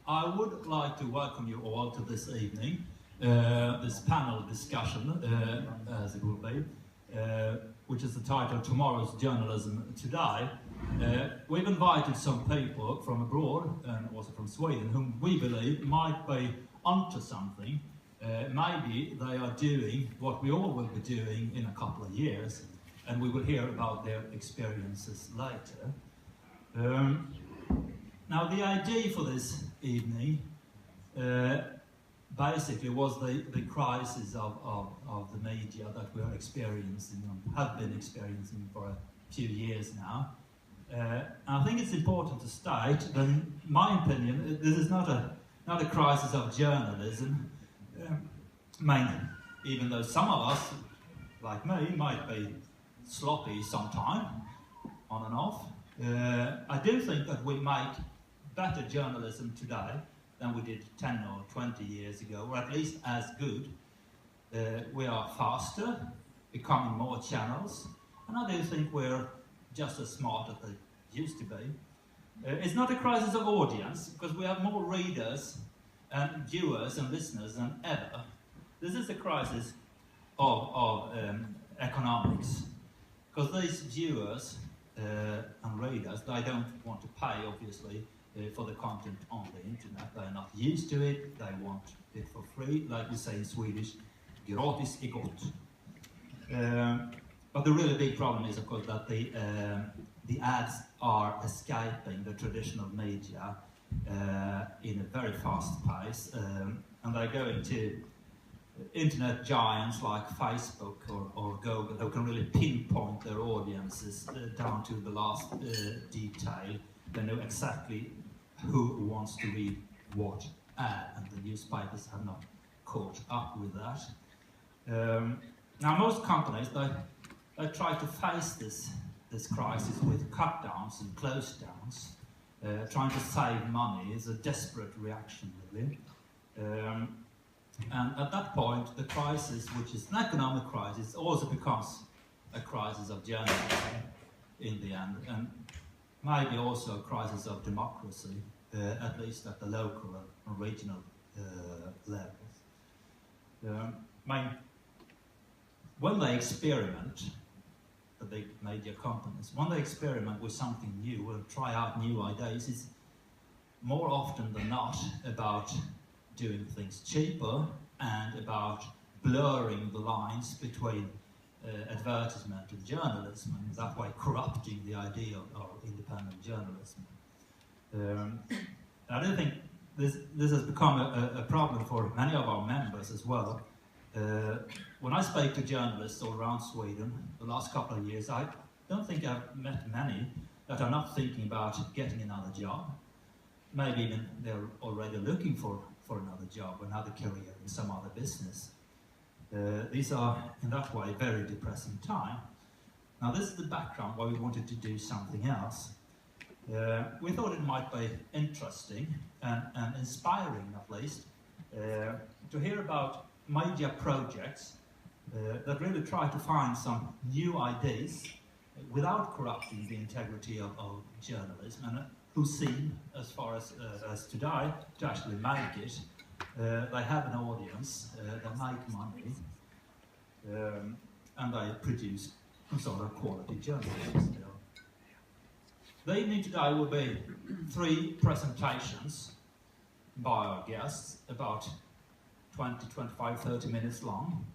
I would like to welcome you all to this evening, this panel discussion, as it will be, which is the title Tomorrow's Journalism Today. We've invited some people from abroad and also from Sweden whom we believe might be onto something. Maybe they are doing what we all will be doing in a couple of years, and we will hear about their experiences later. Now, the idea for this evening basically was the crisis of the media that we are experiencing and have been experiencing for a few years now. I think it's important to state that, in my opinion, this is not a crisis of journalism. Even though some of us, like me, might be sloppy sometime, on and off, I do think that we make better journalism today than we did 10 or 20 years ago, or at least as good. We are faster, becoming more channels, and I do think we're just as smart as they used to be. It's not a crisis of audience, because we have more readers and viewers and listeners than ever. This is a crisis of economics, because these viewers and readers, they don't want to pay, obviously, for the content on the internet. They're not used to it, they want it for free, like we say in Swedish, gratis är gott. But the really big problem is, of course, that the ads are escaping the traditional media in a very fast pace, and they're going to internet giants like Facebook or Google, who can really pinpoint their audiences down to the last detail. They know exactly who wants to read what ad, and the newspapers have not caught up with that. Now, most companies, they try to face this crisis with cut downs and close downs, trying to save money. Is a desperate reaction, really. And at that point, the crisis, which is an economic crisis, also becomes a crisis of journalism in the end, and maybe also a crisis of democracy, at least at the local and regional levels. When they experiment, the big media companies, when they experiment with something new and try out new ideas, it's more often than not about doing things cheaper and about blurring the lines between advertisement and journalism, and that way corrupting the idea of independent journalism. I do think this has become a problem for many of our members as well. When I speak to journalists all around Sweden the last couple of years, I don't think I've met many that are not thinking about getting another job. Maybe even they're already looking for another job, another career in some other business. These are, in that way, very depressing time. Now, this is the background why we wanted to do something else. We thought it might be interesting and inspiring, at least, to hear about media projects that really try to find some new ideas without corrupting the integrity of journalism, and who seem, as far as today, to actually make it. They have an audience, they make money, and they produce some sort of quality journalism still. The evening today will be 3 presentations by our guests, about 20, 25, 30 minutes long.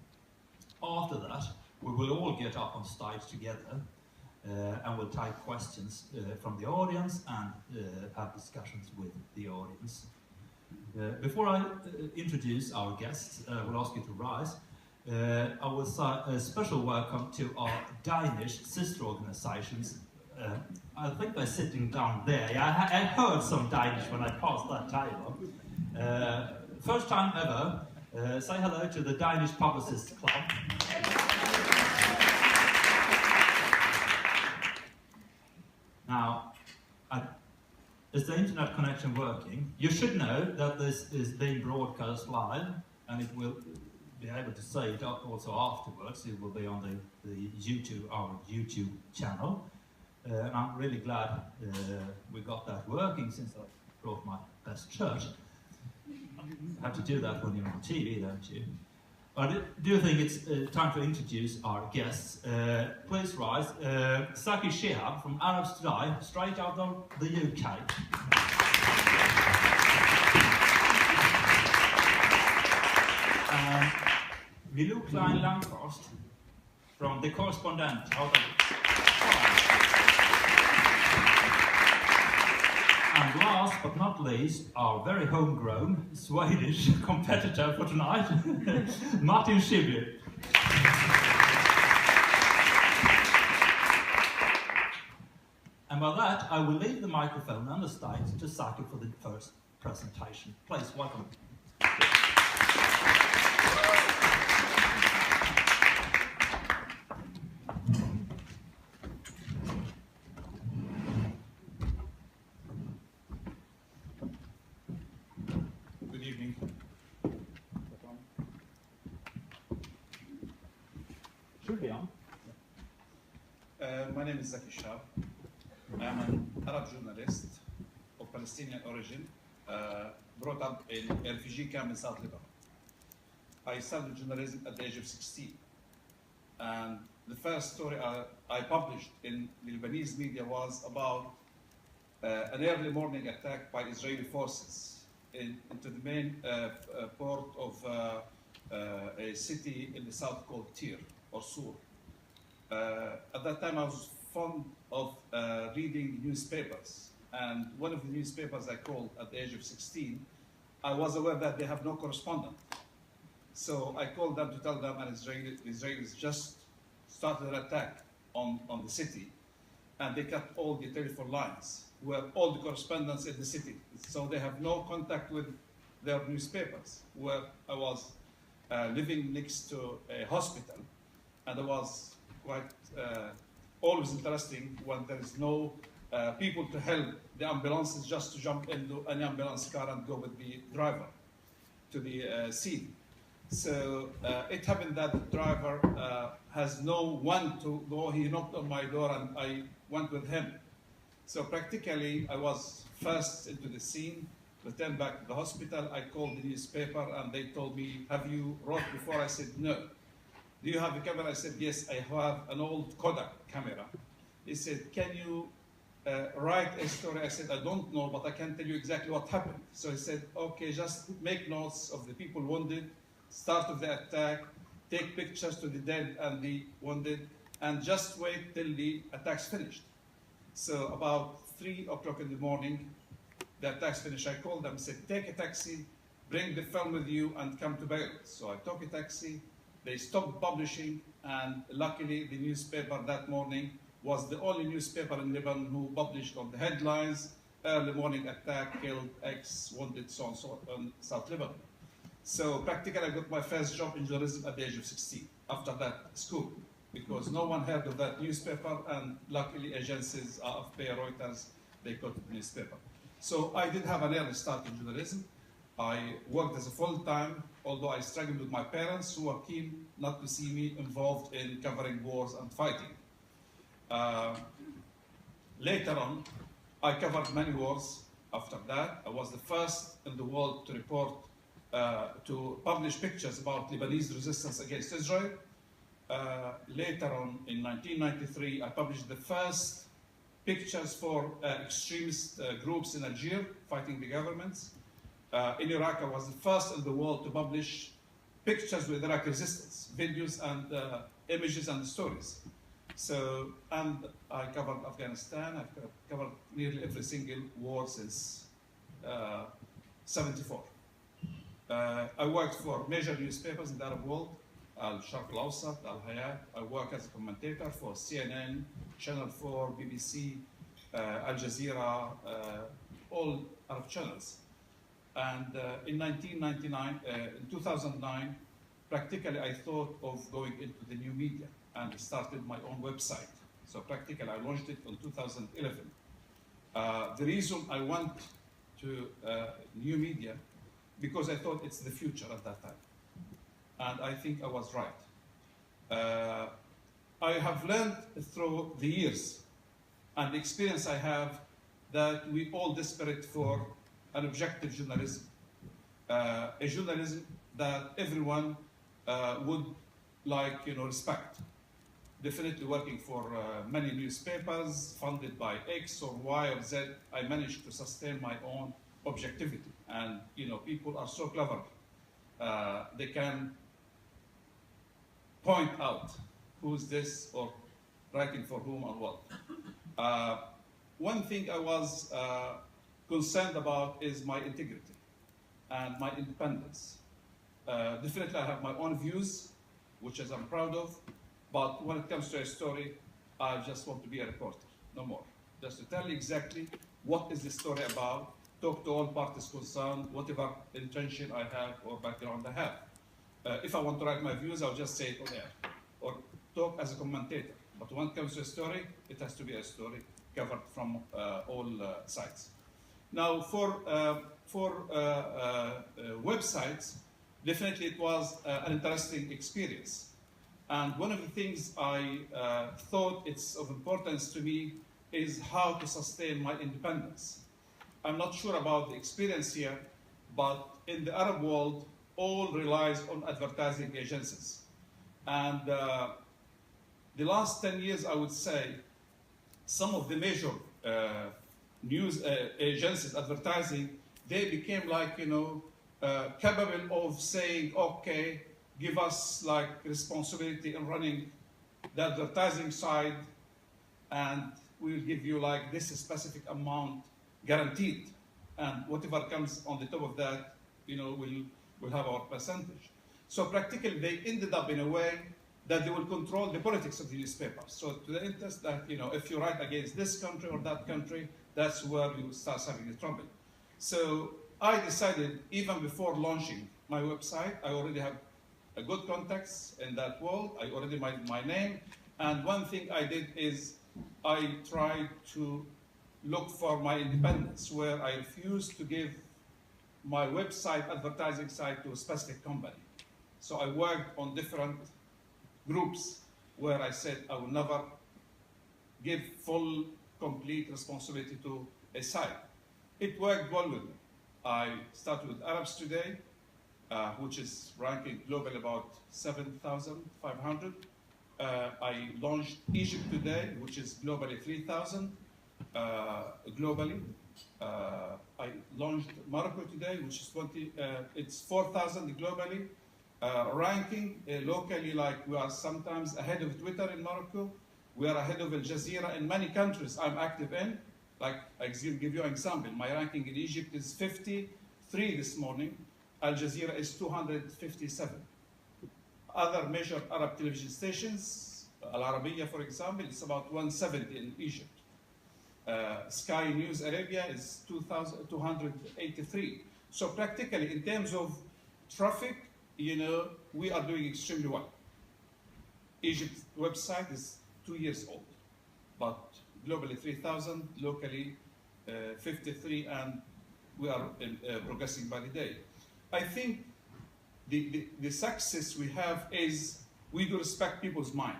After that, we will all get up on stage together and we'll take questions from the audience and have discussions with the audience. Before I introduce our guests, I will ask you to rise. I will say a special welcome to our Danish sister organizations. I think they're sitting down there. I heard some Danish when I passed that table. First time ever, say hello to the Danish Publicists Club. Now, is the internet connection working? You should know that this is being broadcast live, and it will be able to see it also afterwards. It will be on our YouTube channel. And I'm really glad we got that working, since brought my best shirt. You have to do that when you're on TV, don't you? I do think it's time to introduce our guests. Please rise. Saki Shihab from Arabs Today, straight out of the UK. Milou Klein-Langfors from The Correspondent out of France. And last but not least, our very homegrown Swedish competitor for tonight, Martin Schibbye. And by that, I will leave the microphone and the stage to Saki for the first presentation. Please, welcome. My name is Zaki Shab. I am an Arab journalist of Palestinian origin, brought up in a refugee camp in South Lebanon. I started journalism at the age of 16. And the first story I published in Lebanese media was about an early morning attack by Israeli forces into the main port of a city in the south called Tyre, or Sur. At that time, I was fond of reading newspapers. And one of the newspapers I called at the age of 16, I was aware that they have no correspondent. So I called them to tell them the Israelis just started an attack on the city, and they cut all the telephone lines, where all the correspondents in the city. So they have no contact with their newspapers, where I was living next to a hospital, and I was quite always interesting when there is no people to help the ambulances, just to jump into an ambulance car and go with the driver to the scene. So it happened that the driver has no one to go. He knocked on my door and I went with him. So practically I was first into the scene, returned back to the hospital. I called the newspaper and they told me, have you wrote before? I said, no. Do you have a camera? I said, yes, I have an old Kodak camera. He said, can you write a story? I said, I don't know, but I can tell you exactly what happened. So he said, okay, just make notes of the people wounded, start of the attack, take pictures to the dead and the wounded, and just wait till the attack's finished. So about 3 o'clock in the morning, the attack's finished. I called them and said, take a taxi, bring the film with you, and come to Beirut. So I took a taxi. They stopped publishing, and luckily the newspaper that morning was the only newspaper in Lebanon who published on the headlines, early morning attack, killed X, wounded, so on, so on, South Lebanon. So practically I got my first job in journalism at the age of 16, after that school, because no one heard of that newspaper, and luckily agencies, AFP, Reuters, they got the newspaper. So I did have an early start in journalism. I worked as a full-time, although I struggled with my parents, who were keen not to see me involved in covering wars and fighting. Later on, I covered many wars. After that, I was the first in the world to report, to publish pictures about Lebanese resistance against Israel. Later on, in 1993, I published the first pictures for extremist groups in Algeria fighting the governments. In Iraq, I was the first in the world to publish pictures with Iraq resistance, videos and images and stories. So, and I covered Afghanistan. I've covered nearly every single war since '74. I worked for major newspapers in the Arab world, Al-Sharq Al-Awsat, Al-Hayat. I work as a commentator for CNN, Channel 4, BBC, Al Jazeera, all Arab channels. And in 2009, practically I thought of going into the new media and started my own website. So practically I launched it in 2011. The reason I went to new media, because I thought it's the future at that time. And I think I was right. I have learned through the years and the experience I have that we all desperate for an objective journalism, a journalism that everyone would respect. Definitely working for many newspapers funded by X or Y or Z, I managed to sustain my own objectivity. And people are so clever. They can point out who's this or writing for whom or what. One thing I was concerned about is my integrity and my independence. Definitely I have my own views, which I'm proud of, but when it comes to a story, I just want to be a reporter, no more. Just to tell you exactly what is the story about, talk to all parties concerned, whatever intention I have or background I have. If I want to write my views, I'll just say it on air, or talk as a commentator. But when it comes to a story, it has to be a story covered from all sides. Now, for websites, definitely it was an interesting experience. And one of the things I thought it's of importance to me is how to sustain my independence. I'm not sure about the experience here, but in the Arab world, all relies on advertising agencies. And the last 10 years, I would say, some of the major news agencies advertising, they became capable of saying, okay, give us responsibility in running the advertising side, and we'll give you this specific amount guaranteed, and whatever comes on the top of that, we'll have our percentage. So practically, they ended up in a way that they will control the politics of the newspaper. So to the interest that, if you write against this country or that country, that's where you start having the trouble. So I decided, even before launching my website, I already have a good contacts in that world. I already made my name. And one thing I did is I tried to look for my independence, where I refused to give my website advertising site to a specific company. So I worked on different groups where I said I will never give full, complete responsibility to a site. It worked well with me. I started with Arabs Today, which is ranking globally about 7,500. I launched Egypt Today, which is globally 3,000 globally. I launched Morocco Today, which is it's 4,000 globally. Ranking locally, we are sometimes ahead of Twitter in Morocco. We are ahead of Al Jazeera in many countries I'm active in. I give you an example. My ranking in Egypt is 53 this morning. Al Jazeera is 257. Other major Arab television stations, Al Arabiya, for example, it's about 170 in Egypt. Sky News Arabia is 283. So practically, in terms of traffic, we are doing extremely well. Egypt's website is 2 years old, but globally 3,000, locally 53, and we are progressing by the day. I think the success we have is we do respect people's mind,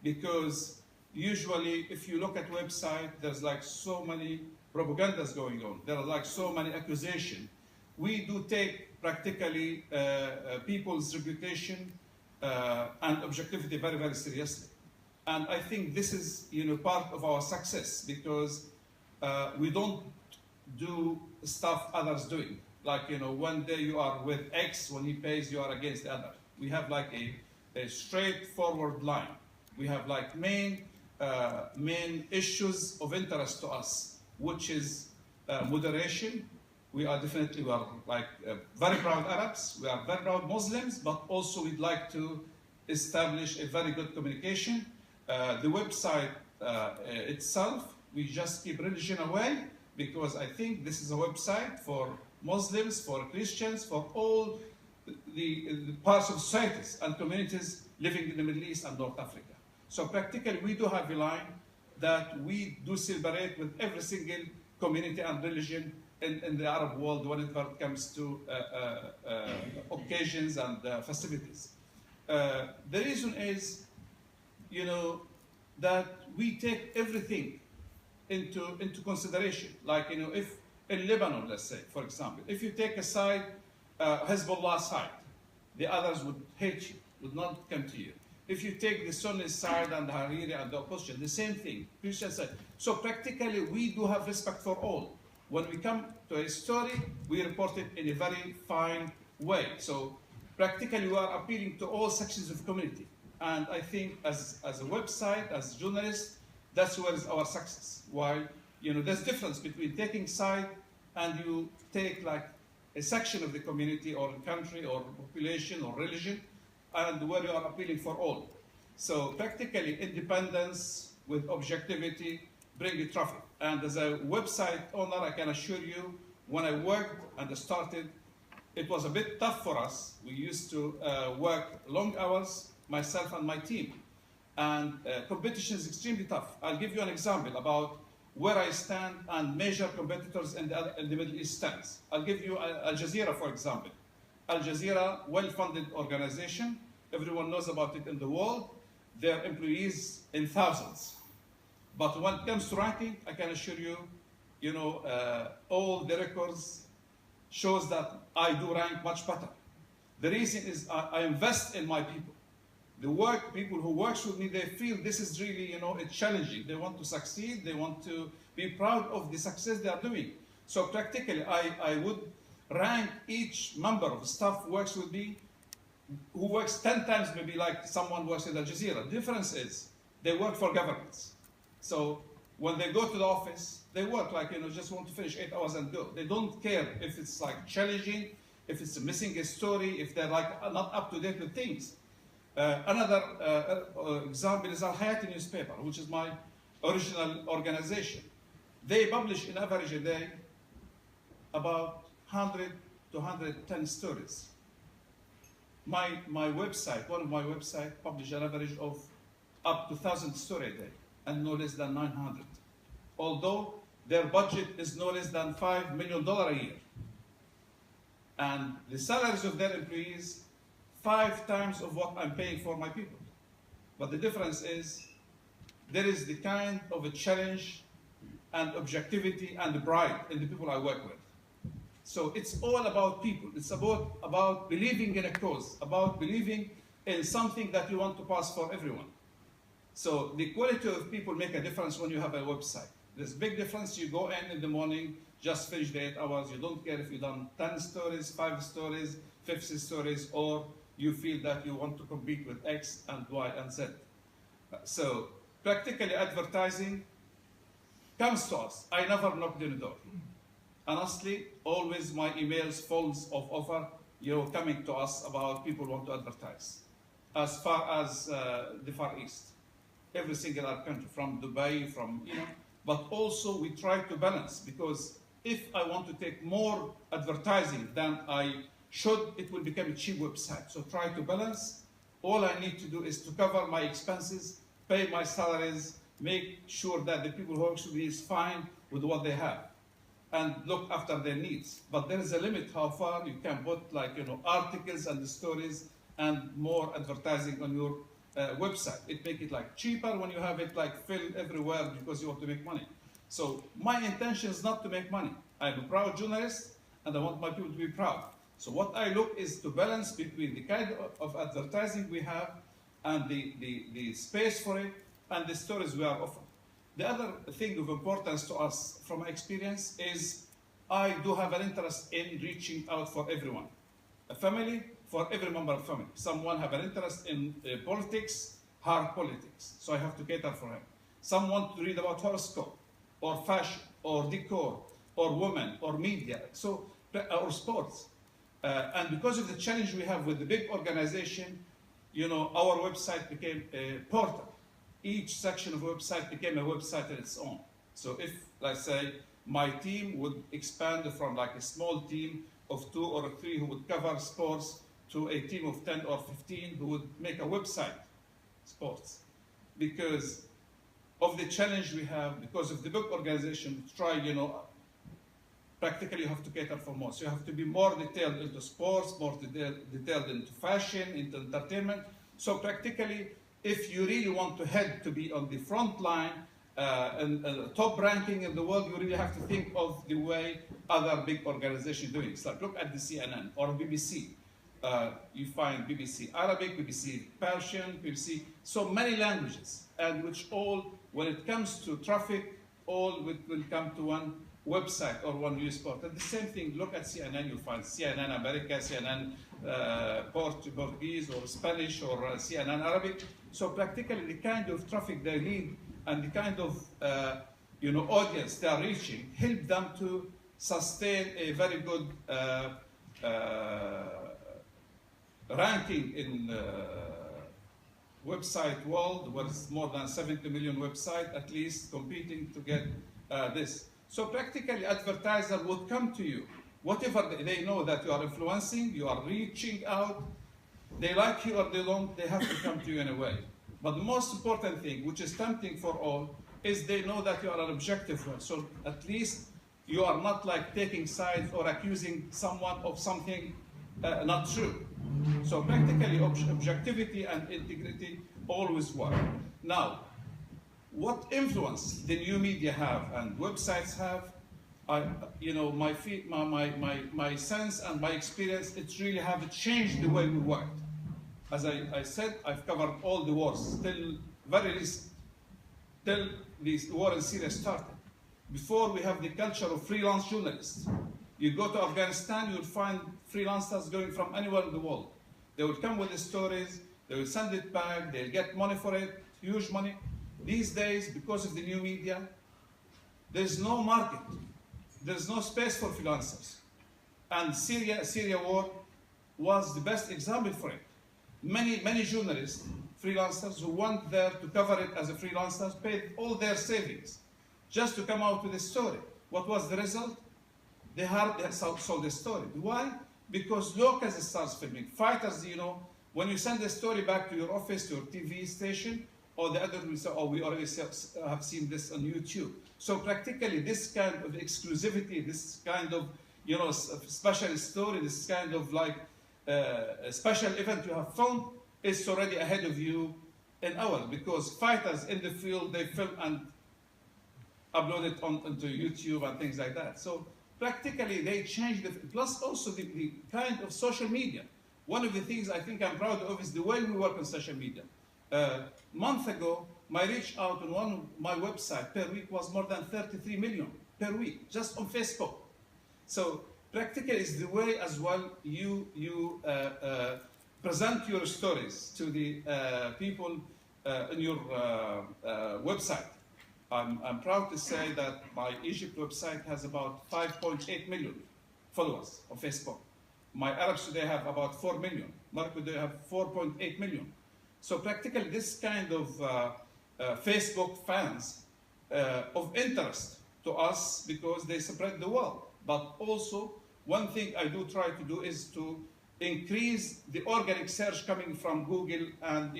because usually if you look at website, there's so many propagandas going on. There are so many accusations. We do take practically people's reputation and objectivity very, very seriously. And I think this is part of our success, because we don't do stuff others doing. One day you are with X, when he pays, you are against the other. We have a straightforward line. We have main issues of interest to us, which is moderation. We are very proud Arabs. We are very proud Muslims, but also we'd like to establish a very good communication. The website itself, we just keep religion away, because I think this is a website for Muslims, for Christians, for all the parts of societies and communities living in the Middle East and North Africa. So practically, we do have a line that we do celebrate with every single community and religion in the Arab world when it comes to occasions and festivities. The reason is, that we take everything into consideration. In Lebanon, let's say, for example, if you take a side, Hezbollah side, the others would hate you, would not come to you. If you take the Sunni side and the Hariri and the opposition, the same thing, Christian side. So practically, we do have respect for all. When we come to a story, we report it in a very fine way. So practically, we are appealing to all sections of the community. And I think as a website, as journalists, that's where is our success. Why? There's difference between taking side and you take like a section of the community or country or population or religion, and where you are appealing for all. So practically independence with objectivity bring the traffic. And as a website owner, I can assure you, when I worked and started, it was a bit tough for us. We used to work long hours, myself and my team. And competition is extremely tough. I'll give you an example about where I stand and major competitors in the Middle East stands. I'll give you Al Jazeera, for example. Al Jazeera, well-funded organization. Everyone knows about it in the world. Their employees in thousands. But when it comes to ranking, I can assure you, all the records shows that I do rank much better. The reason is I invest in my people. People who work with me, they feel this is really, it's challenging. They want to succeed. They want to be proud of the success they are doing. So practically, I would rank each member of the staff who works with me, who works 10 times maybe like someone who works at Al Jazeera. The difference is they work for governments. So when they go to the office, they work like, just want to finish 8 hours and go. They don't care if it's like challenging, if it's missing a story, if they're like not up to date with things. Another example is Al Hayati newspaper, which is my original organization. They publish in average a day about 100 to 110 stories. My website, one of my websites, publish an average of up to 1,000 stories a day, and no less than 900. Although their budget is no less than $5 million a year. And the salaries of their employees 5 times of what I'm paying for my people. But the difference is there is the kind of a challenge and objectivity and pride in the people I work with. So it's all about people. It's about believing in a cause, about believing in something that you want to pass for everyone. So the quality of people make a difference when you have a website. There's a big difference. You go in the morning, just finish the 8 hours. You don't care if you've done 10 stories, 5 stories, 50 stories, or you feel that you want to compete with X and Y and Z. So practically advertising comes to us. I never knocked on the door. Honestly, always my emails full of offer, coming to us about people who want to advertise. As far as the Far East, every single country, from Dubai, but also we try to balance, because if I want to take more advertising than I should, it will become a cheap website. So try to balance. All I need to do is to cover my expenses, pay my salaries, make sure that the people who work with me is fine with what they have, and look after their needs. But there is a limit how far you can put articles and stories and more advertising on your website. It makes it cheaper when you have it filled everywhere because you want to make money. So my intention is not to make money. I'm a proud journalist and I want my people to be proud. So what I look is to balance between the kind of advertising we have and the space for it and the stories we are offering. The other thing of importance to us from my experience is I do have an interest in reaching out for everyone. A family, for every member of the family. Someone have an interest in politics, hard politics, so I have to cater for him. Some want to read about horoscope, or fashion, or decor, or women, or media, or sports. And because of the challenge we have with the big organization, our website became a portal. Each section of a website became a website on its own. So if, let's say, my team would expand from a small team of 2 or 3 who would cover sports to a team of 10 or 15 who would make a website, sports. Because of the challenge we have, because of the big organization, practically you have to cater for more. So you have to be more detailed into sports, more detailed into fashion, into entertainment. So practically, if you really want to head to be on the front line and top ranking in the world, you really have to think of the way other big organizations doing. It's like, look at the CNN or BBC. You find BBC Arabic, BBC Persian, BBC, so many languages, and which all, when it comes to traffic, all will come to one website or one news portal. The same thing, look at CNN, you'll find CNN America, CNN Portuguese or Spanish or CNN Arabic. So practically the kind of traffic they lead and the kind of audience they are reaching help them to sustain a very good ranking in website world, where it's more than 70 million websites at least competing to get this. So practically advertiser would come to you. Whatever they know that you are influencing, you are reaching out, they like you or they don't, they have to come to you in a way. But the most important thing, which is tempting for all, is they know that you are an objective one. So at least you are not like taking sides or accusing someone of something not true. So practically objectivity and integrity always work. Now, what influence the new media have and websites have, my sense and my experience, it really have changed the way we work. As I said, I've covered all the wars till very recent, till the war in Syria started. Before we have the culture of freelance journalists. You go to Afghanistan, you'll find freelancers going from anywhere in the world. They will come with the stories, they will send it back, they'll get money for it, huge money. These days, because of the new media, there's no market. There's no space for freelancers. And Syria war was the best example for it. Many journalists, freelancers who went there to cover it as a freelancer, paid all their savings just to come out with a story. What was the result? They sold the story. Why? Because locals starts filming. Fighters, when you send a story back to your office, to your TV station, or the other will say, oh, we already have seen this on YouTube. So practically this kind of exclusivity, this kind of, special story, this kind of like a special event you have filmed is already ahead of you in hours, because fighters in the field, they film and upload it onto YouTube and things like that. So practically they changed plus also the kind of social media. One of the things I think I'm proud of is the way we work on social media. Month ago, my reach out on my website per week was more than 33 million per week, just on Facebook. So practically it's the way as well you present your stories to the people in your website. I'm proud to say that my Egypt website has about 5.8 million followers on Facebook. My Arabs today have about 4 million. Morocco they have 4.8 million. So practically this kind of Facebook fans of interest to us because they spread the word. But also one thing I do try to do is to increase the organic search coming from Google and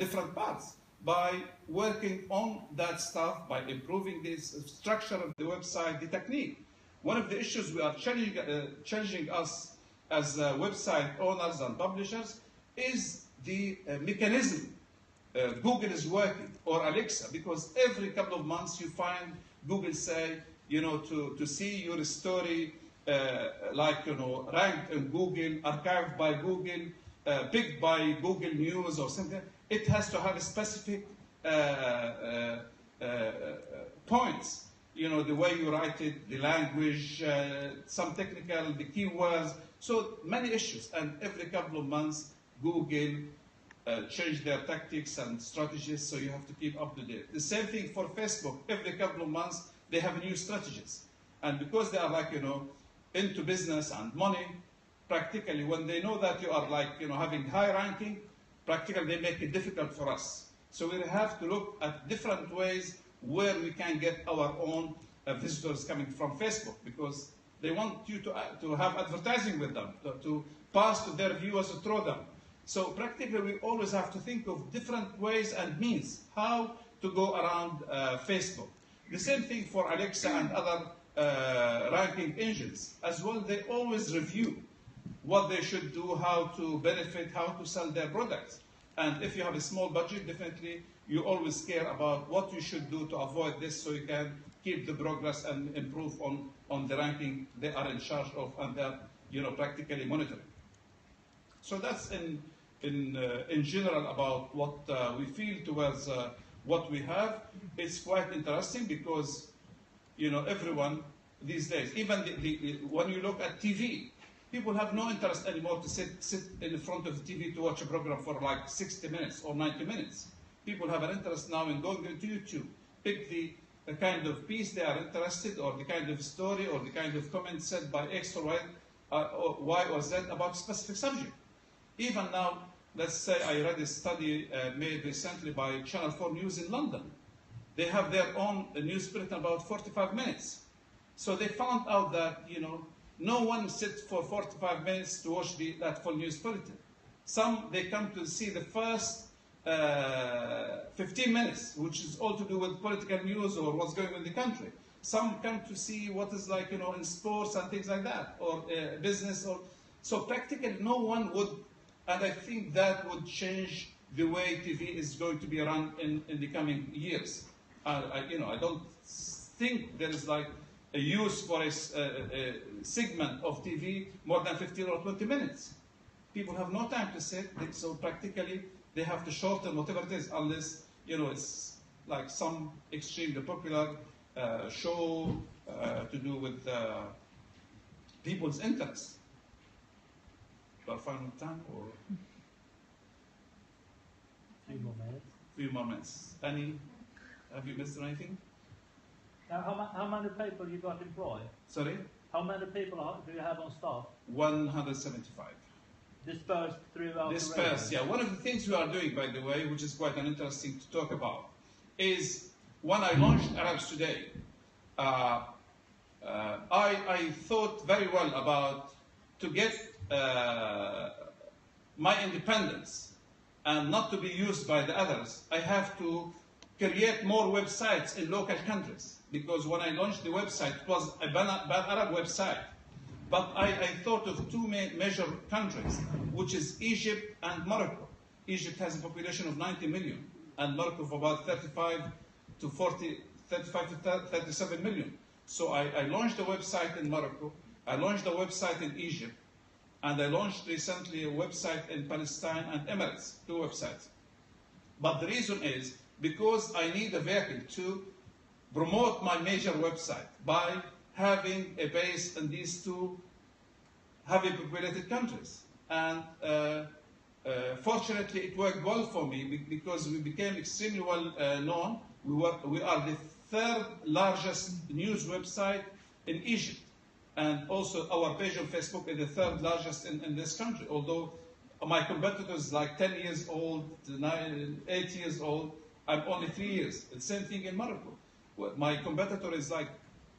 different parts by working on that stuff, by improving this structure of the website, the technique. One of the issues we are challenging us as website owners and publishers is the mechanism Google is working, or Alexa, because every couple of months you find Google say, to see your story ranked in Google, archived by Google, picked by Google News or something. It has to have a specific points. The way you write it, the language, some technical, the keywords. So many issues. And every couple of months, Google change their tactics and strategies, so you have to keep up to date. The same thing for Facebook. Every couple of months, they have new strategies. And because they are into business and money, practically when they know that you are having high ranking, practically they make it difficult for us. So we have to look at different ways where we can get our own visitors coming from Facebook, because they want you to have advertising with them, to pass to their viewers through them. So practically we always have to think of different ways and means how to go around Facebook. The same thing for Alexa and other ranking engines. As well, they always review what they should do, how to benefit, how to sell their products. And if you have a small budget, definitely you always care about what you should do to avoid this so you can keep the progress and improve on the ranking they are in charge of and they're practically monitoring. So that's in general about what we feel towards what we have. It's quite interesting because everyone these days, even when you look at TV, people have no interest anymore to sit in front of the TV to watch a program for like 60 minutes or 90 minutes. People have an interest now in going into YouTube, pick the kind of piece they are interested, or the kind of story, or the kind of comment said by X or Y or Z about a specific subject. Even now, let's say I read a study made recently by Channel 4 News in London. They have their own news bulletin about 45 minutes. So they found out that, no one sits for 45 minutes to watch that full news bulletin. Some, they come to see the first 15 minutes, which is all to do with political news or what's going on in the country. Some come to see what is like, in sports and things like that, or business. So practically no one would, and I think that would change the way TV is going to be run in the coming years. I don't think there is like a use for a segment of TV more than 15 or 20 minutes. People have no time to sit, so practically they have to shorten whatever it is, unless it's like some extremely popular show to do with people's interests. Do I find time or? Few more minutes. Have you missed anything? Now, how many people you got employed? Sorry? How many people do you have on staff? 175. Dispersed throughout Dispersed, yeah. One of the things we are doing, by the way, which is quite an interesting to talk about, is when I launched Arabs Today, I thought very well about to get my independence and not to be used by the others. I have to create more websites in local countries, because when I launched the website, it was a Arab website. But I thought of two major countries, which is Egypt and Morocco. Egypt has a population of 90 million, and Morocco of about 35 to 37 million. So I launched a website in Morocco, I launched a website in Egypt, and I launched recently a website in Palestine and Emirates, 2 websites. But the reason is because I need a vehicle to promote my major website by having a base in these 2 heavily populated countries. And fortunately, it worked well for me because we became extremely well known. We are the 3rd largest news website in Egypt. And also our page on Facebook is the 3rd largest in this country. Although my competitor is like 10 years old, 8 years old, I'm only 3 years. The same thing in Morocco. My competitor is like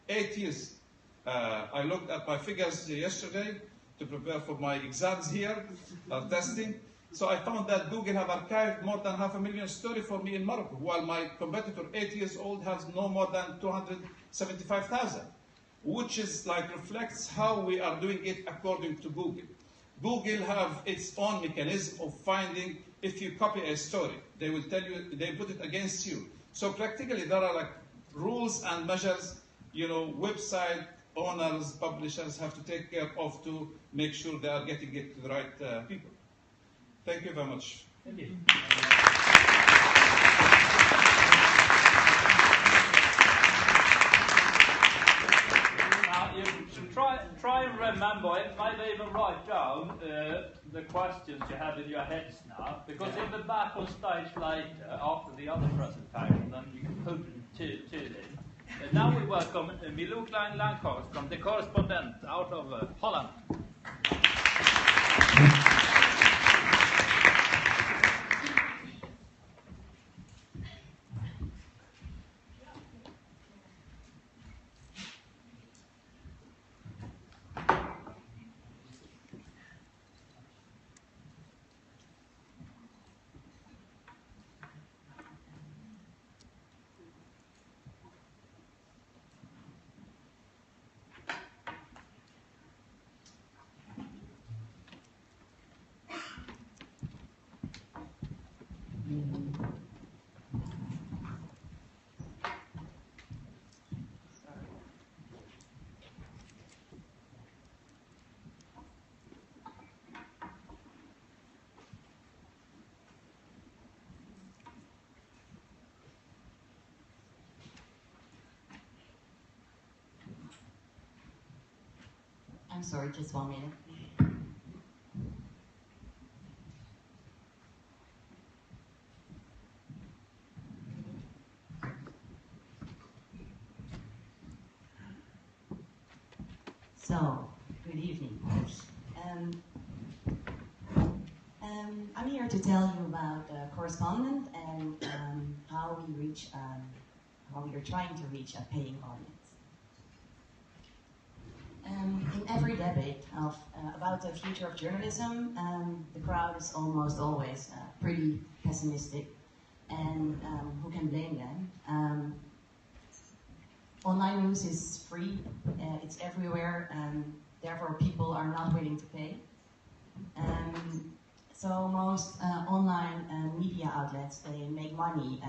8 years. I looked at my figures yesterday to prepare for my exams here, testing. So I found that Google have archived more than 500,000 stories for me in Morocco, while my competitor, 8 years old, has no more than 275,000, which is like reflects how we are doing it according to Google. Google have its own mechanism of finding if you copy a story. They will tell you, they put it against you. So practically there are like rules and measures, website owners, publishers have to take care of to make sure they are getting it to the right people. Thank you very much. Thank you. Now you should try and remember it, maybe even write down the questions you have in your heads now, because in the back on stage later, after the other presentation, then you can put it to them. Now we welcome Mediekrisen Lankhorst from De Correspondent out of Holland. I'm sorry, just 1 minute. So, good evening. I'm here to tell you about Correspondent and how we are trying to reach a paying audience. In every debate about the future of journalism, the crowd is almost always pretty pessimistic, and who can blame them? Online news is free, it's everywhere, and therefore people are not willing to pay. So most online media outlets, they make money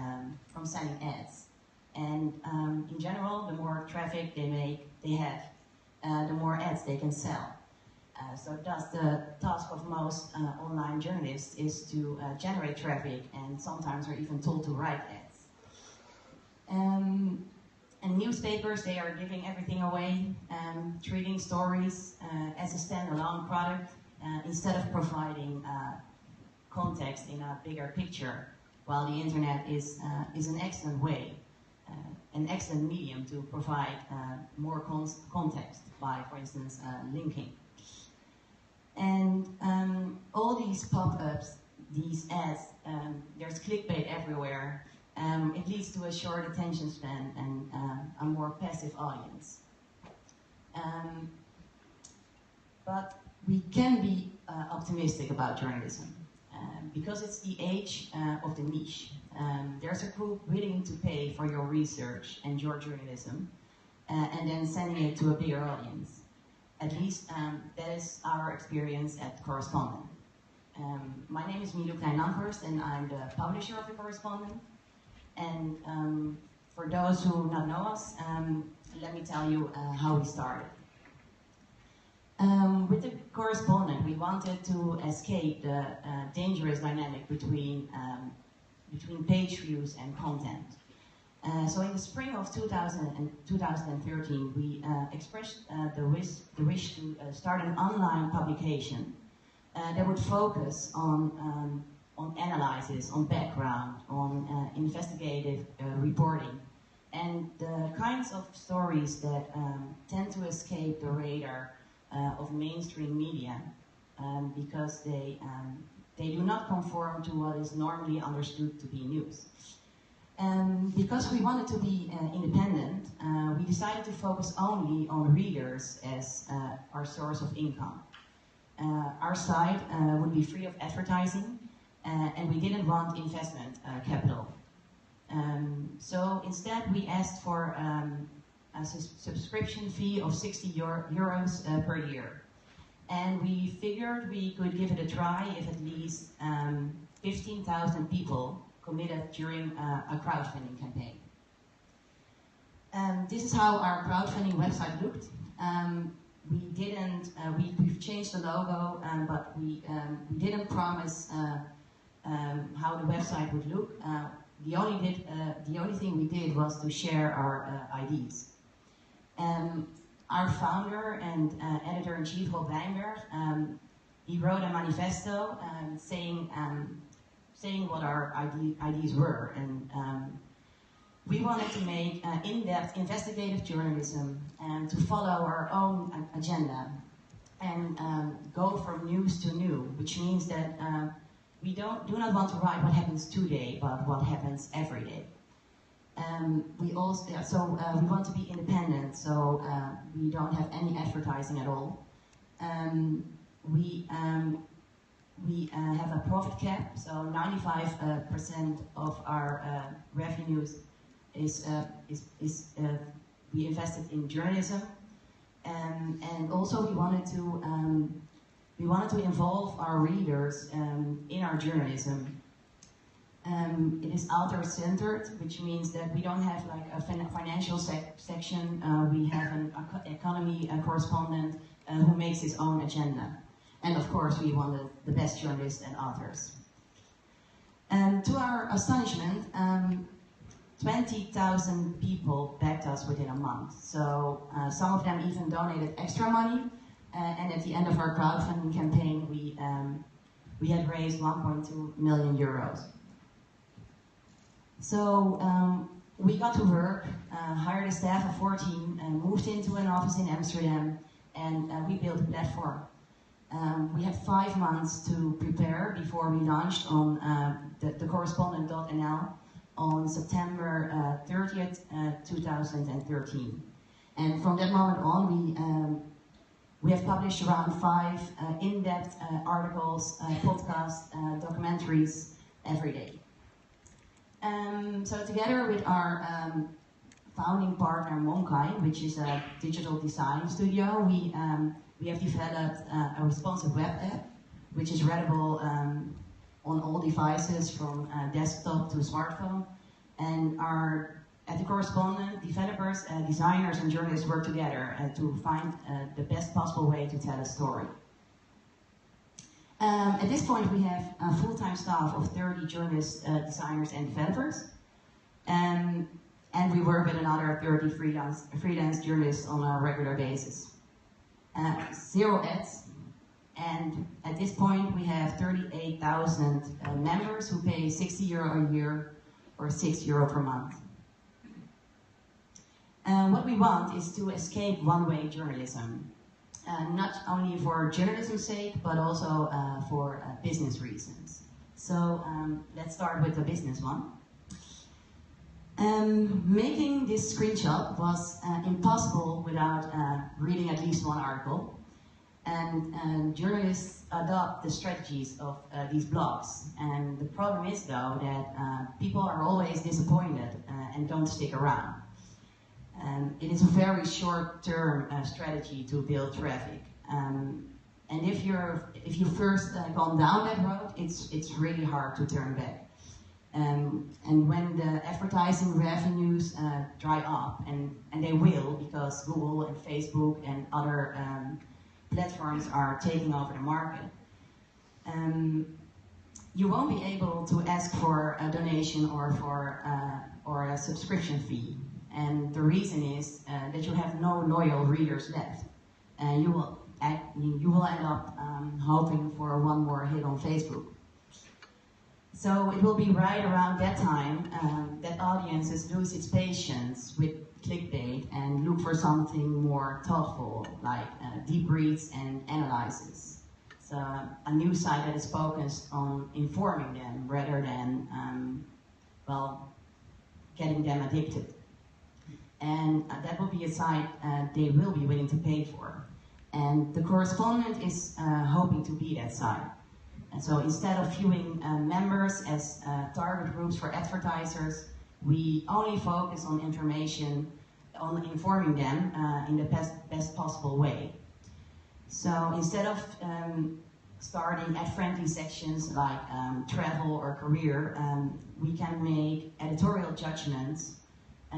from selling ads. And in general, the more traffic they have, the more ads they can sell. So thus the task of most online journalists is to generate traffic, and sometimes are even told to write ads. And newspapers, they are giving everything away, treating stories as a standalone product instead of providing context in a bigger picture, while the internet is an excellent way, an excellent medium to provide more context by, for instance, linking. And all these pop-ups, these ads, there's clickbait everywhere. It leads to a short attention span and a more passive audience. But we can be optimistic about journalism because it's the age of the niche. There's a group willing to pay for your research and your journalism and then sending it to a bigger audience. At least that is our experience at Correspondent. My name is Milou Klein-Lamphorst and I'm the publisher of the Correspondent. And for those who not know us, let me tell you how we started. With the Correspondent, we wanted to escape the dangerous dynamic between page views and content. So in the spring of 2013, we expressed the wish to start an online publication that would focus on analysis, on background, on investigative reporting, and the kinds of stories that tend to escape the radar of mainstream media because they do not conform to what is normally understood to be news. Because we wanted to be independent, we decided to focus only on readers as our source of income. Our site would be free of advertising, and we didn't want investment capital. So instead we asked for a subscription fee of 60 euros per year. And we figured we could give it a try if at least 15,000 people committed during a crowdfunding campaign. This is how our crowdfunding website looked. We've changed the logo, but we didn't promise how the website would look. The only thing we did was to share our ideas. Our founder and editor-in-chief, Rob Wijnberg, he wrote a manifesto saying what our ideas were, and we wanted to make in-depth investigative journalism and to follow our own agenda and go from news to new, which means that we do not want to write what happens today, but what happens every day. We want to be independent, so we don't have any advertising at all. We have a profit cap, so 95% of our revenues is we invested in journalism, and also we wanted to involve our readers in our journalism. It is author-centered, which means that we don't have like a financial section. We have an economy correspondent who makes his own agenda. And of course, we wanted the best journalists and authors. To our astonishment, 20,000 people backed us within a month. So some of them even donated extra money. and at the end of our crowdfunding campaign, we had raised 1.2 million euros. So we got to work, hired a staff of 14, moved into an office in Amsterdam, and we built a platform. We had 5 months to prepare before we launched on the correspondent.nl on September 30th, 2013. And from that moment on, we have published around 5 in-depth articles, podcasts, documentaries every day. So together with our founding partner Monkai, which is a digital design studio, we have developed a responsive web app, which is readable on all devices from desktop to smartphone. And at the Correspondent, developers, designers and journalists work together to find the best possible way to tell a story. At this point we have a full-time staff of 30 journalists, designers and developers. And we work with another 30 freelance journalists on a regular basis. 0 ads, and at this point we have 38,000 members who pay €60 a year or €6 per month. What we want is to escape one-way journalism, not only for journalism's sake, but also for business reasons. So let's start with the business one. Making this screenshot was impossible without reading at least one article. And journalists adopt the strategies of these blogs. And the problem is, though, that people are always disappointed and don't stick around. It is a very short-term strategy to build traffic. And if you first gone down that road, it's really hard to turn back. And when the advertising revenues dry up, and they will, because Google and Facebook and other platforms are taking over the market, you won't be able to ask for a donation or a subscription fee. And the reason is that you have no loyal readers left. You will end up hoping for one more hit on Facebook. So it will be right around that time that audiences lose its patience with clickbait and look for something more thoughtful, like deep reads and analysis. So a news site that is focused on informing them rather than, getting them addicted. And that will be a site they will be willing to pay for. And the Correspondent is hoping to be that site. And so instead of viewing members as target groups for advertisers, we only focus on information, on informing them in the best possible way. So instead of starting ad-friendly sections like travel or career, we can make editorial judgments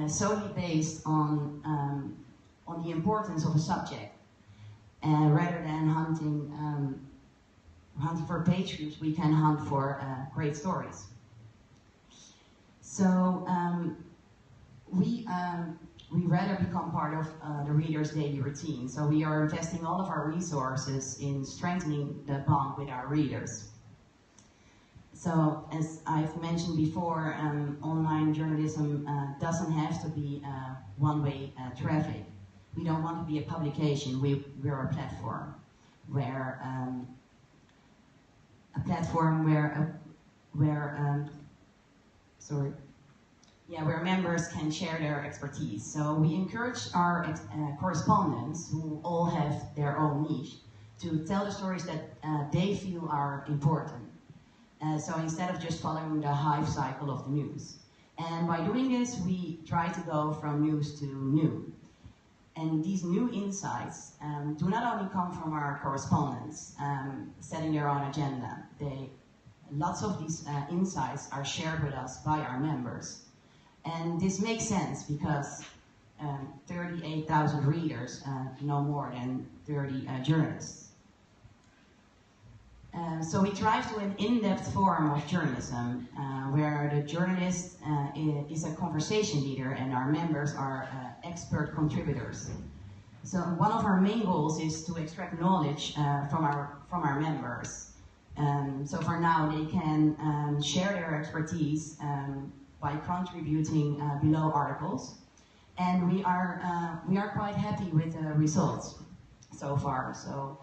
solely based on the importance of a subject, rather than hunting for page views. We can hunt for great stories. So we rather become part of the reader's daily routine. So we are investing all of our resources in strengthening the bond with our readers. So as I've mentioned before, online journalism doesn't have to be one-way traffic. We don't want to be a publication. We're a platform where where members can share their expertise. So we encourage our correspondents, who all have their own niche, to tell the stories that they feel are important. So instead of just following the hype cycle of the news. And by doing this, we try to go from news to new. And these new insights do not only come from our correspondents setting their own agenda. Lots of these insights are shared with us by our members. And this makes sense because 38,000 readers know more than 30 journalists. So we thrive to an in-depth form of journalism where the journalist is a conversation leader and our members are expert contributors. So one of our main goals is to extract knowledge from our members. So for now, they can share their expertise by contributing below articles, and we are quite happy with the results so far. So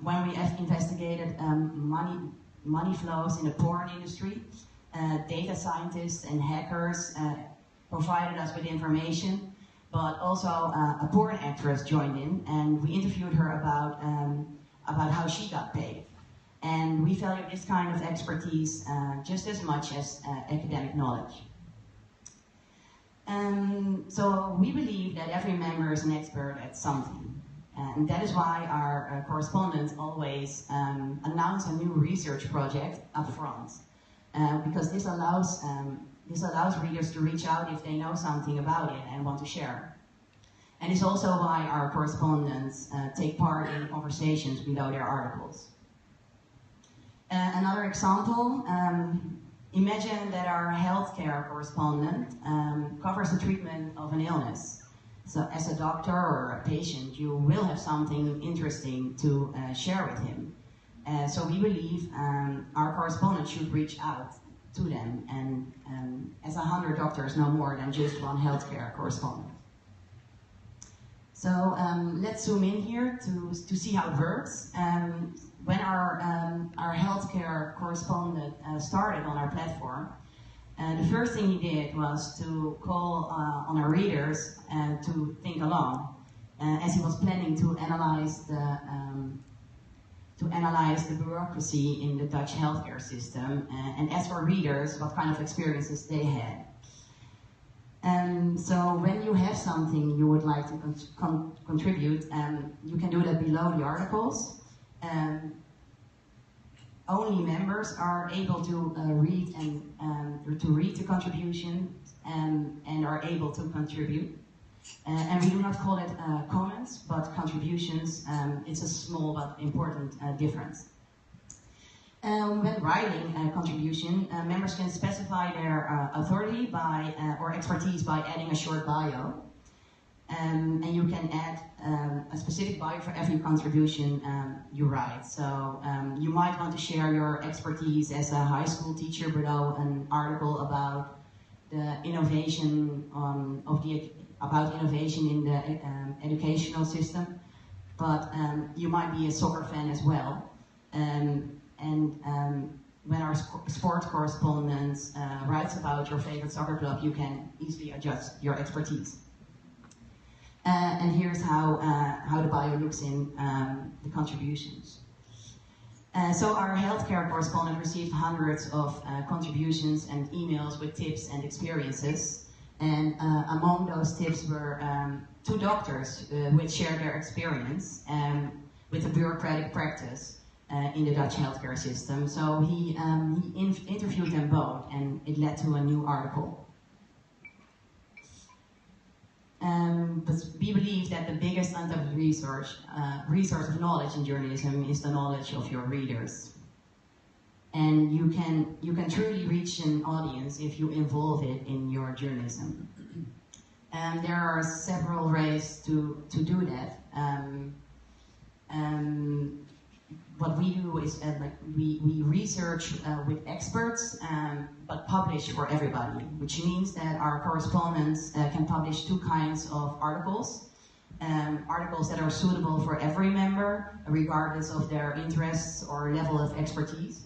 when we have investigated money flows in the porn industry, data scientists and hackers provided us with information, but also a porn actress joined in, and we interviewed her about how she got paid. And we value this kind of expertise just as much as academic knowledge. So we believe that every member is an expert at something. And that is why our correspondents always announce a new research project up front. Because this allows readers to reach out if they know something about it and want to share. And it's also why our correspondents take part in conversations below their articles. Another example, imagine that our healthcare correspondent covers the treatment of an illness. So as a doctor or a patient, you will have something interesting to share with him. So we believe our correspondent should reach out to them, and as 100 doctors know more than just one healthcare correspondent. So let's zoom in here to see how it works. When our healthcare correspondent started on our platform, the first thing he did was to call on our readers to think along, as he was planning to analyze the bureaucracy in the Dutch healthcare system, and ask our readers what kind of experiences they had. So when you have something you would like to contribute, you can do that below the articles. Only members are able to read the contribution and are able to contribute. And we do not call it comments, but contributions. It's a small but important difference. When writing a contribution, members can specify their authority or expertise by adding a short bio. And you can add a specific bio for every contribution you write. So you might want to share your expertise as a high school teacher below an article about the innovation about innovation in the educational system. But you might be a soccer fan as well. When our sports correspondent writes about your favorite soccer club, you can easily adjust your expertise. And here's how the bio looks in the contributions. So our healthcare correspondent received hundreds of contributions and emails with tips and experiences. And among those tips were 2 doctors which shared their experience with a bureaucratic practice in the Dutch healthcare system. So he interviewed them both, and it led to a new article. But we believe that the biggest untapped resource of knowledge in journalism is the knowledge of your readers. And you can truly reach an audience if you involve it in your journalism. And there are several ways to do that. What we do is we research with experts, but publish for everybody, which means that our correspondents can publish 2 kinds of articles. Articles that are suitable for every member, regardless of their interests or level of expertise,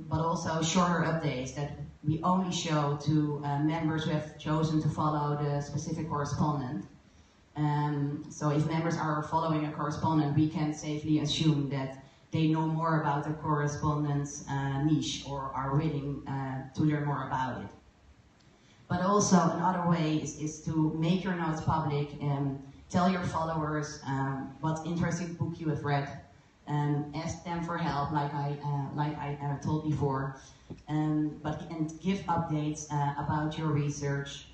but also shorter updates that we only show to members who have chosen to follow the specific correspondent. So if members are following a correspondent, we can safely assume that they know more about the correspondent's niche or are willing to learn more about it. But also another way is to make your notes public and tell your followers what interesting book you have read, and ask them for help, like I told before, and give updates about your research.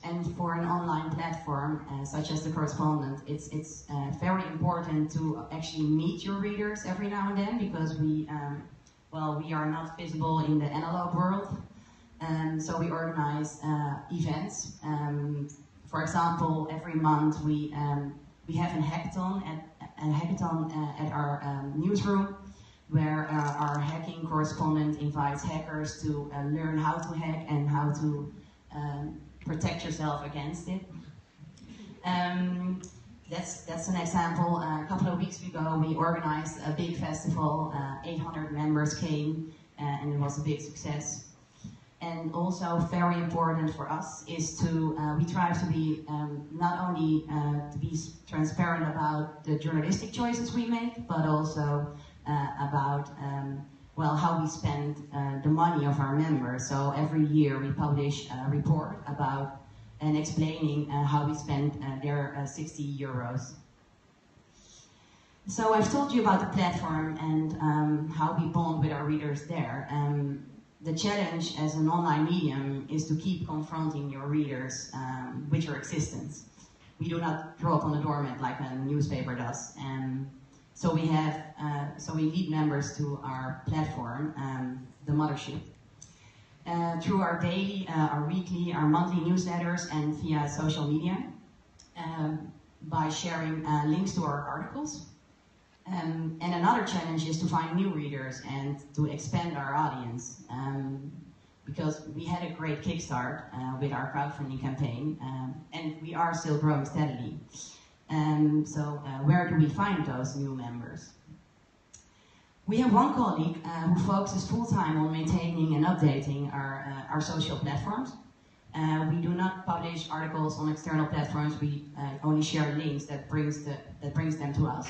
And for an online platform such as The Correspondent, it's very important to actually meet your readers every now and then, because we are not visible in the analog world. So we organize events For example, every month we have a hackathon at our newsroom, where our hacking correspondent invites hackers to learn how to hack and how to protect yourself against it. That's an example. A couple of weeks ago, we organized a big festival. 800 members came, and it was a big success. And also very important for us is to, we try to be not only to be transparent about the journalistic choices we make, but also about, well, how we spend the money of our members. So every year we publish a report about and explaining how we spend their 60 euros. So I've told you about the platform and how we bond with our readers there. The challenge as an online medium is to keep confronting your readers with your existence. We do not drop on the doormat like a newspaper does. So we lead members to our platform, the mothership. Through our daily, our weekly, our monthly newsletters and via social media, by sharing links to our articles. And another challenge is to find new readers and to expand our audience, because we had a great kickstart with our crowdfunding campaign, and we are still growing steadily. So where do we find those new members? We have one colleague who focuses full-time on maintaining and updating our social platforms. We do not publish articles on external platforms. We only share links that brings them to us.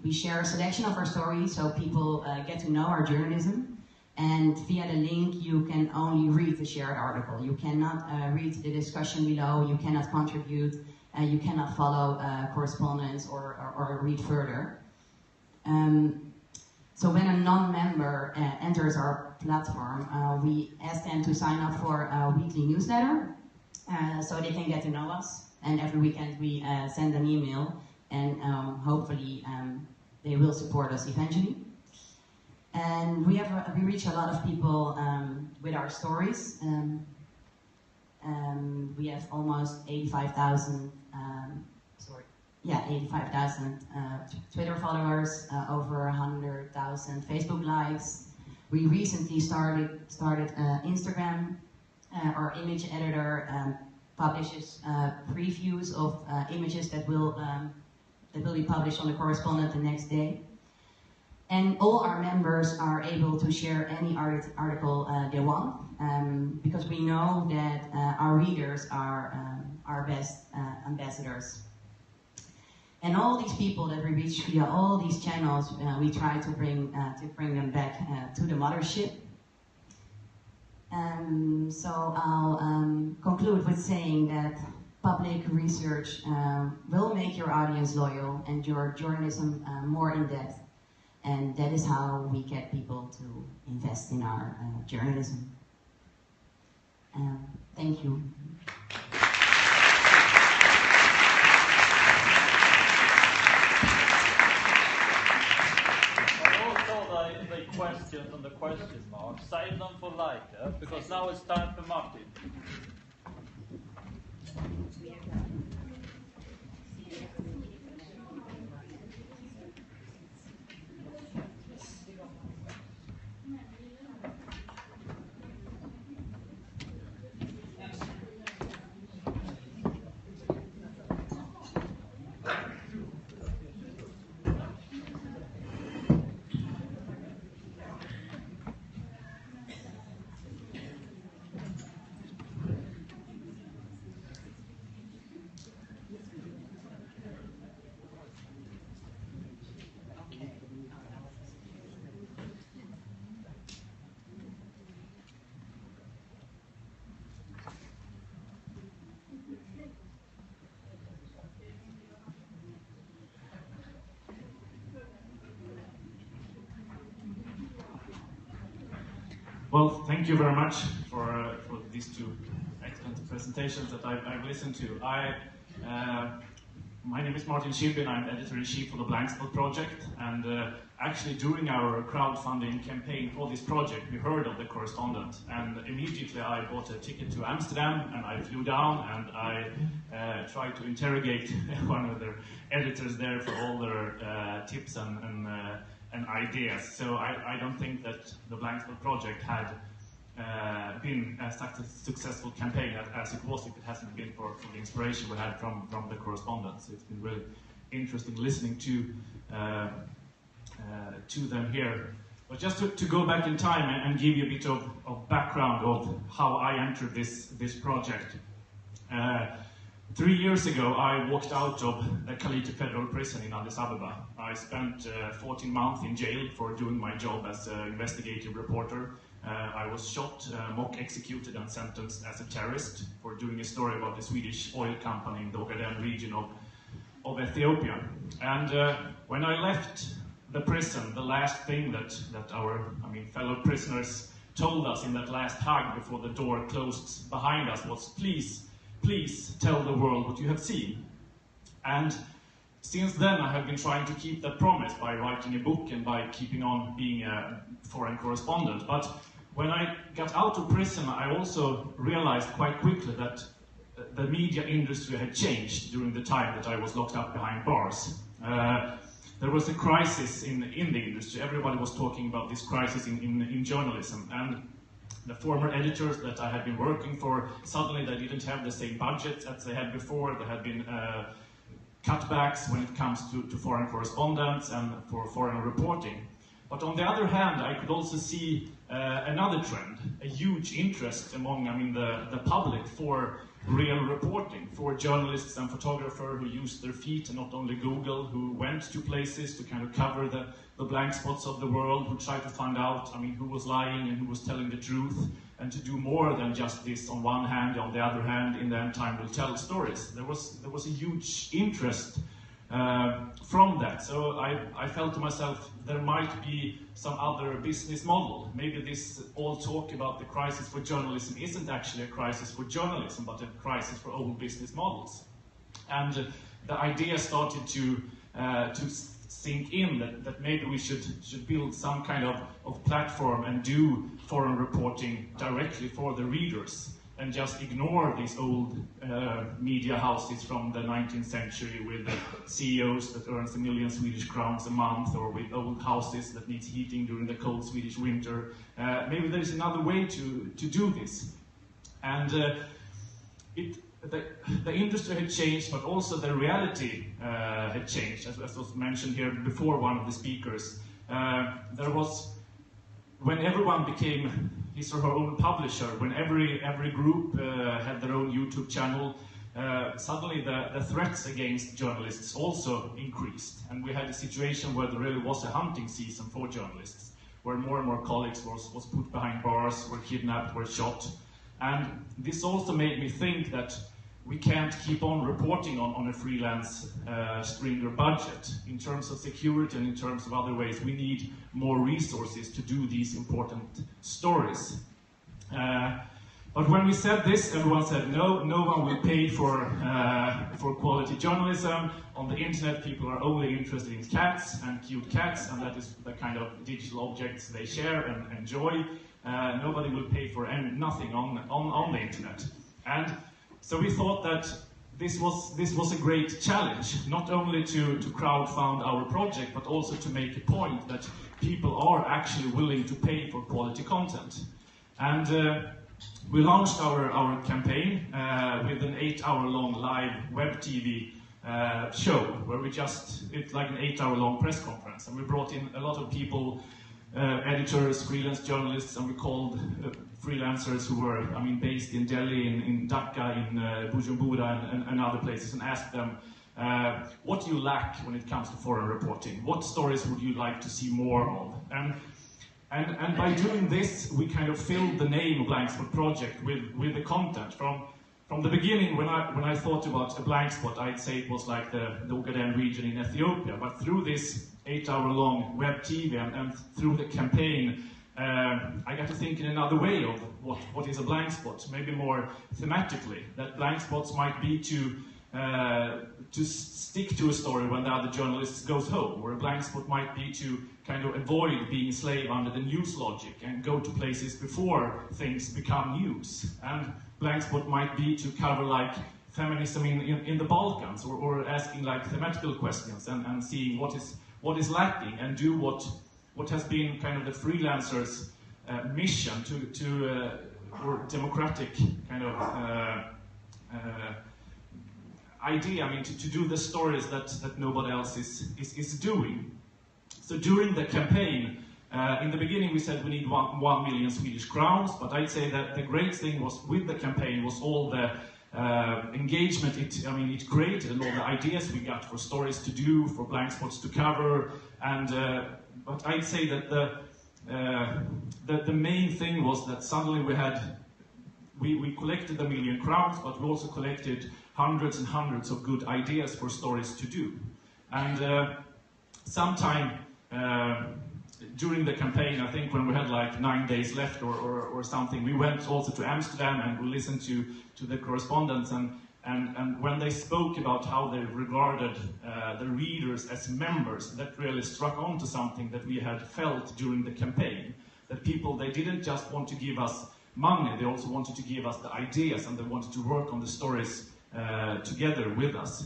We share a selection of our stories so people get to know our journalism, and via the link you can only read the shared article. You cannot read the discussion below, you cannot contribute, you cannot follow correspondence or read further. So when a non-member enters our platform, we ask them to sign up for a weekly newsletter so they can get to know us, and every weekend we send an email, and hopefully they will support us eventually. And we reach a lot of people with our stories. We have almost 85,000 Twitter followers, over 100,000 Facebook likes. We recently started Instagram. Our image editor publishes previews of images that will be published on the Correspondent the next day. And all our members are able to share any article they want, because we know that our readers are our best ambassadors. And all these people that we reach via all these channels, we try to bring them back to the mothership. So I'll conclude with saying that public research will make your audience loyal and your journalism more in-depth. And that is how we get people to invest in our journalism. Thank you. The questions and the question marks, save them for later, because now it's time for Martin. Well, thank you very much for these two excellent presentations that I've listened to. My name is Martin Schibbin, I'm editor-in-chief for the Blank Spot project, and actually during our crowdfunding campaign for this project we heard of The Correspondent, and immediately I bought a ticket to Amsterdam and I flew down and I tried to interrogate one of their editors there for all their tips and ideas. So I don't think that the Blank Spot project had been such a successful campaign as it was if it hasn't been for the inspiration we had from The Correspondent. So it's been really interesting listening to them here. But just to go back in time and give you a bit of background of how I entered this project. 3 years ago I walked out of the Kalite Federal Prison in Addis Ababa. I spent 14 months in jail for doing my job as an investigative reporter. I was shot, mock executed and sentenced as a terrorist for doing a story about the Swedish oil company in the Ogaden region of Ethiopia. And when I left the prison, the last thing that our fellow prisoners told us in that last hug before the door closed behind us was, please tell the world what you have seen. And since then I have been trying to keep that promise by writing a book and by keeping on being a foreign correspondent. But when I got out of prison, I also realized quite quickly that the media industry had changed during the time that I was locked up behind bars. There was a crisis in the industry. Everybody was talking about this crisis in journalism. And the former editors that I had been working for, suddenly they didn't have the same budget as they had before. There had been cutbacks when it comes to foreign correspondents and for foreign reporting. But on the other hand, I could also see another trend, a huge interest among the public for real reporting, for journalists and photographers who used their feet and not only Google, who went to places to kind of cover the blank spots of the world, who tried to find out who was lying and who was telling the truth, and to do more than just this on one hand, on the other hand, in the end time will tell stories. There was a huge interest from that. So I felt to myself, there might be some other business model. Maybe this all talk about the crisis for journalism isn't actually a crisis for journalism, but a crisis for old business models. And the idea started to sink in that maybe we should build some kind of platform and do foreign reporting directly for the readers, and just ignore these old media houses from the 19th century with CEOs that earns 1 million Swedish crowns a month, or with old houses that needs heating during the cold Swedish winter. Maybe there's another way to do this. And the industry had changed, but also the reality had changed, as was mentioned here before one of the speakers. There was, when everyone became his or her own publisher, when every group had their own YouTube channel, suddenly the threats against journalists also increased. And we had a situation where there really was a hunting season for journalists, where more and more colleagues was put behind bars, were kidnapped, were shot. And this also made me think that we can't keep on reporting on a freelance stringer budget. In terms of security and in terms of other ways, we need more resources to do these important stories. But when we said this, everyone said no one will pay for quality journalism. On the internet, people are only interested in cats and cute cats, and that is the kind of digital objects they share and enjoy. Nobody will pay for nothing on the internet. And so we thought that this was a great challenge, not only to crowdfund our project, but also to make a point that people are actually willing to pay for quality content. And we launched our campaign with an 8-hour-long live web TV show, where it's like an 8-hour-long press conference. And we brought in a lot of people, editors, freelance journalists, and we called freelancers who were, based in Delhi, in Dhaka, in Bujumbura, and other places, and asked them, what do you lack when it comes to foreign reporting? What stories would you like to see more of? And by doing this, we kind of filled the name Blank Spot Project with the content. From the beginning, when I thought about a blank spot, I'd say it was like the Ogaden region in Ethiopia. But through this 8-hour-long web TV and through the campaign, I got to think in another way of what is a blank spot, maybe more thematically, that blank spots might be to to stick to a story when the other journalist goes home, or a blank spot might be to kind of avoid being a slave under the news logic and go to places before things become news. And blank spot might be to cover like feminism in the Balkans, or asking like thematical questions and seeing what is lacking, and do what has been kind of the freelancer's mission to or democratic kind of idea, I mean, to do the stories that nobody else is doing. So during the campaign, in the beginning we said we need 1 million Swedish crowns, but I'd say that the great thing was with the campaign was all the engagement it created, and all the ideas we got for stories to do, for blank spots to cover, and but I'd say that the main thing was that suddenly we collected 1 million crowns, but we also collected hundreds and hundreds of good ideas for stories to do. And sometime during the campaign, I think when we had like 9 days left or something, we went also to Amsterdam and we listened to the correspondents, and when they spoke about how they regarded the readers as members, that really struck onto something that we had felt during the campaign. That people, they didn't just want to give us money, they also wanted to give us the ideas, and they wanted to work on the stories together with us.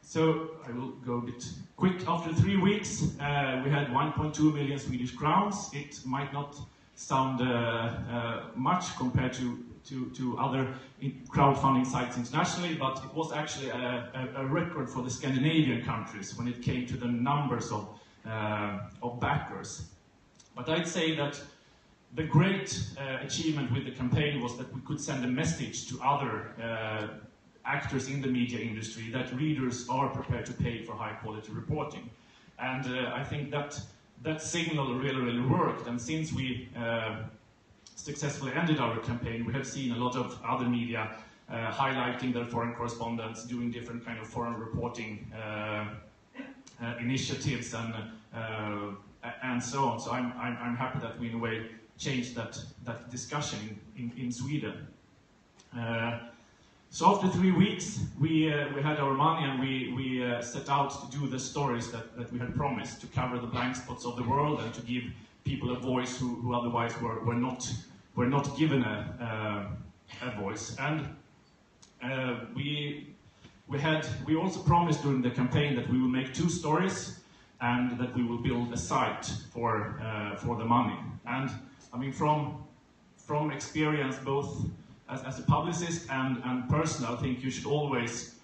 So I will go a bit quick. After 3 weeks, we had 1.2 million Swedish crowns. It might not sound much compared to other crowdfunding sites internationally, but it was actually a record for the Scandinavian countries when it came to the numbers of backers. But I'd say that the great achievement with the campaign was that we could send a message to other actors in the media industry that readers are prepared to pay for high quality reporting. And I think that signal really worked, and since we successfully ended our campaign, we have seen a lot of other media highlighting their foreign correspondents, doing different kind of foreign reporting initiatives and so on. So I'm happy that we in a way changed that discussion in Sweden. So after 3 weeks, we had our money, and we set out to do the stories that we had promised, to cover the blank spots of the world and to give people a voice who otherwise were not given a voice. And we also promised during the campaign that we will make 2 stories and that we will build a site for the money. And I mean, from experience, both as a publicist and personal, I think you should always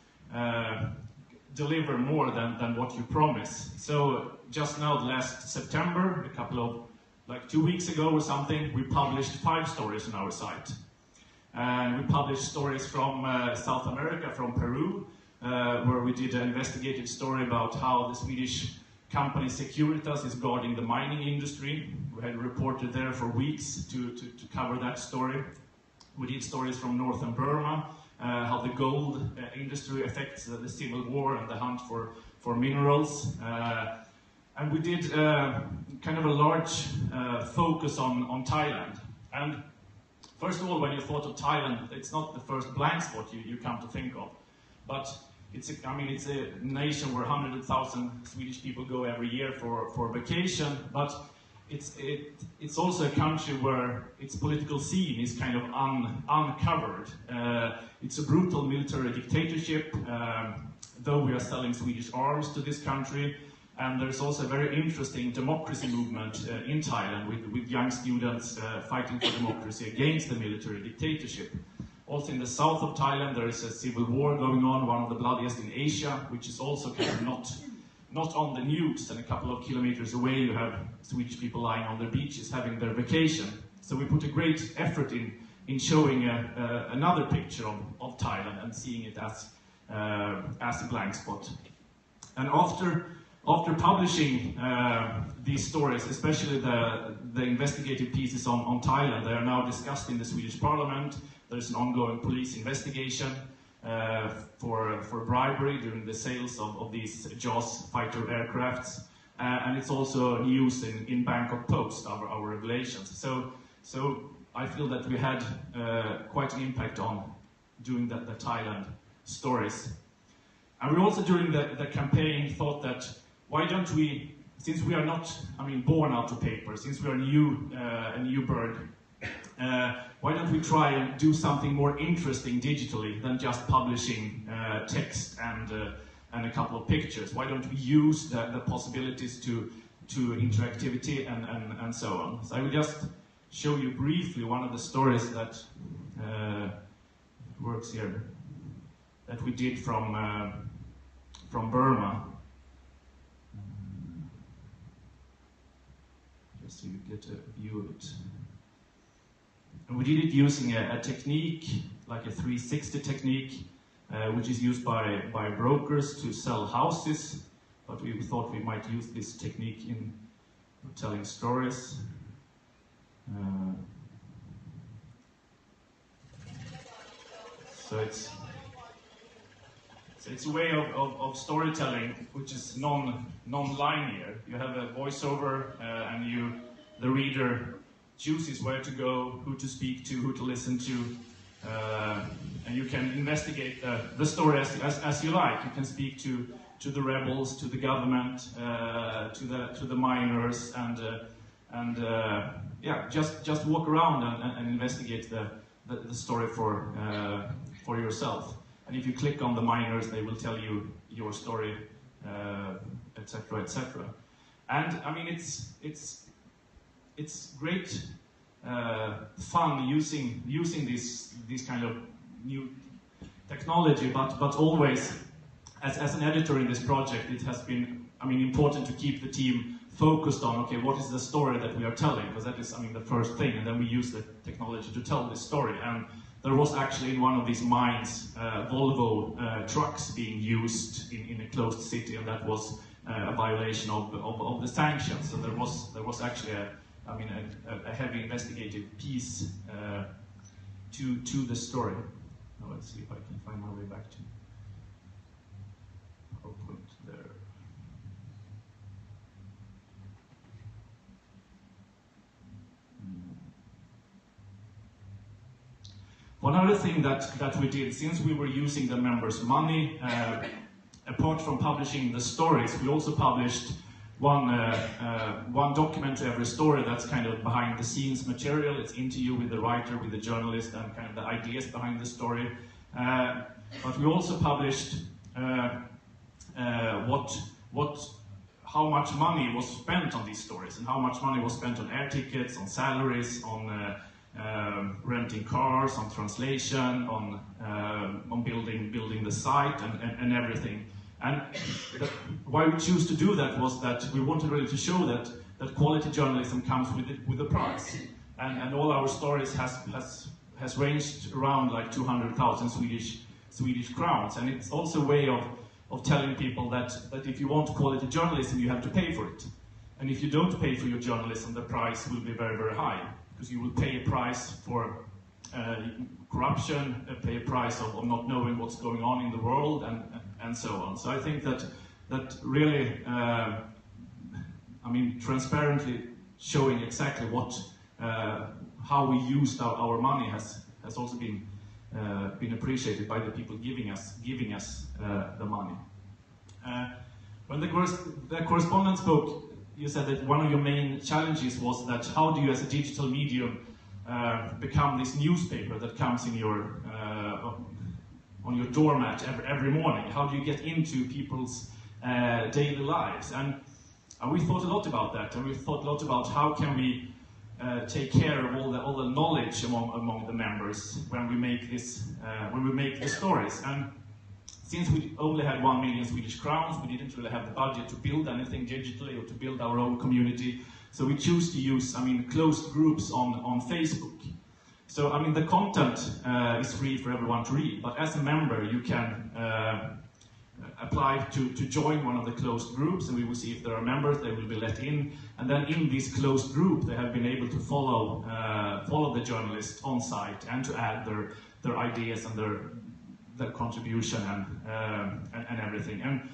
deliver more than what you promise. So just now, last September, a couple of, like 2 weeks ago or something, we published 5 stories on our site. And we published stories from South America, from Peru, where we did an investigative story about how the Swedish company Securitas is guarding the mining industry. We had reported there for weeks to cover that story. We did stories from northern Burma, how the gold industry affects the civil war and the hunt for minerals. And we did kind of a large focus on Thailand. And first of all, when you thought of Thailand, it's not the first blank spot you come to think of. But it's a nation where 100,000 Swedish people go every year for vacation. But it's also a country where its political scene is kind of uncovered. It's a brutal military dictatorship, though we are selling Swedish arms to this country. And there's also a very interesting democracy movement in Thailand with young students fighting for democracy against the military dictatorship. Also in the south of Thailand there is a civil war going on, one of the bloodiest in Asia, which is also kind of not on the news, and a couple of kilometers away you have Swedish people lying on their beaches having their vacation. So we put a great effort in showing another picture of Thailand and seeing it as a blank spot. And after publishing these stories, especially the investigative pieces on Thailand, they are now discussed in the Swedish Parliament. There's an ongoing police investigation for bribery during the sales of these JAS fighter aircrafts, and it's also news in Bangkok Post, our revelations. So I feel that we had quite an impact on doing the Thailand stories. And we also, during the campaign, thought that why don't we, since we are not, born out of paper, since we are a new bird, why don't we try and do something more interesting digitally than just publishing text and a couple of pictures? Why don't we use the possibilities to interactivity and so on? So I will just show you briefly one of the stories that works here, that we did from Burma. Just so you get a view of it. And we did it using a technique, like a 360 technique, which is used by brokers to sell houses, but we thought we might use this technique in telling stories. So it's a way of storytelling which is non-linear. You have a voiceover, and the reader chooses where to go, who to speak to, who to listen to, and you can investigate the story as you like. You can speak to the rebels, to the government, to the miners, and just walk around and investigate the story for yourself. And if you click on the miners, they will tell you your story, etc., etc. And it's great fun using this kind of new technology, but always as an editor in this project, it has been important to keep the team focused on, okay, what is the story that we are telling, because that is the first thing, and then we use the technology to tell this story. And there was actually in one of these mines Volvo trucks being used in a closed city, and that was a violation of the sanctions. So there was actually a heavy investigative piece to the story. Now let's see if I can find my way back to PowerPoint there. One other thing that we did, since we were using the members' money, apart from publishing the stories, we also published one document to every story that's kind of behind the scenes material. It's interview with the writer, with the journalist, and kind of the ideas behind the story. But we also published how much money was spent on these stories, and how much money was spent on air tickets, on salaries, on renting cars, on translation, on building the site, and everything. And why we choose to do that was that we wanted really to show that quality journalism comes with a price, and all our stories has ranged around like 200,000 Swedish crowns, and it's also a way of telling people that if you want quality journalism, you have to pay for it, and if you don't pay for your journalism, the price will be very, very high, because you will pay a price for corruption, pay a price of not knowing what's going on in the world, and so on. So I think that really, transparently showing exactly how we used our money has also been appreciated by the people giving us the money. When the correspondent spoke, you said that one of your main challenges was that how do you, as a digital medium, become this newspaper that comes in your on your doormat every morning? How do you get into people's daily lives? And we thought a lot about that, and we thought a lot about how can we take care of all the knowledge among the members when we make the stories. And since we only had 1 million Swedish crowns, we didn't really have the budget to build anything digitally or to build our own community. So we choose to use, closed groups on Facebook. So, the content is free for everyone to read, but as a member, you can apply to join one of the closed groups, and we will see if there are members, they will be let in. And then in this closed group, they have been able to follow the journalist on site and to add their ideas and their contribution and everything. And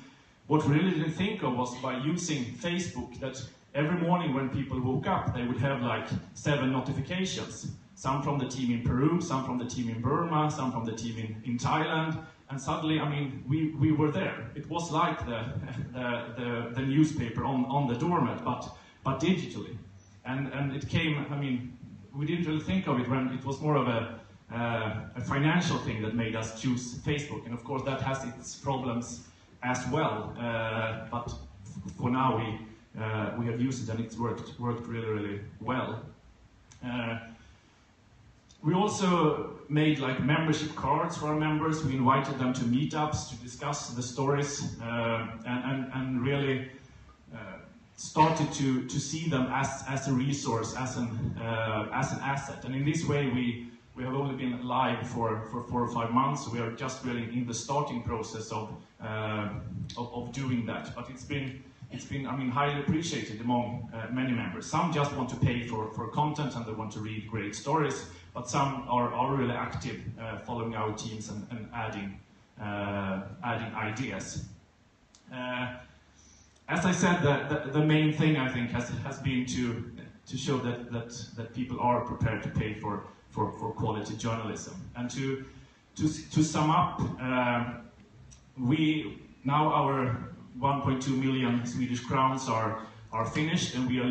what we really didn't think of was by using Facebook that every morning when people woke up, they would have like 7 notifications. Some from the team in Peru, some from the team in Burma, some from the team in Thailand, And suddenly, I mean, we were there. It was like the newspaper on the doormat, but digitally. And it came, I mean, we didn't really think of it when it was more of a financial thing that made us choose Facebook. And of course, that has its problems as well. But for now, we have used it and it's worked really, really well. We also made like membership cards for our members. We invited them to meetups to discuss the stories and really started to see them as a resource, as an asset. And in this way, we have only been live for 4 or 5 months. We are just really in the starting process of doing that. But it's been I mean, highly appreciated among many members. Some just want to pay for content and they want to read great stories, but some are really active, following our teams and adding ideas. As I said, the main thing I think has been to show that people are prepared to pay for quality journalism. And to sum up, our 1.2 million Swedish crowns are finished, and we are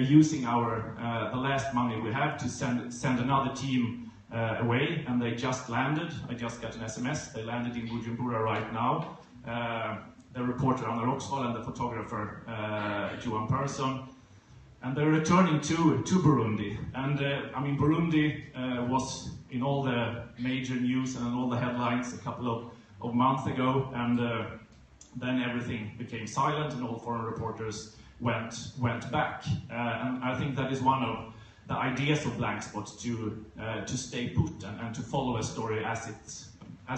using the last money we have to send another team away, and they just landed. I just got an SMS. They landed in Bujumbura right now. The reporter Anna Roxvall and the photographer Johan Persson, and they're returning to Burundi. And I mean, Burundi was in all the major news and all the headlines a couple of months ago, and then everything became silent and all foreign reporters went back. And I think that is one of the ideas of Blank Spot, to stay put and to follow a story as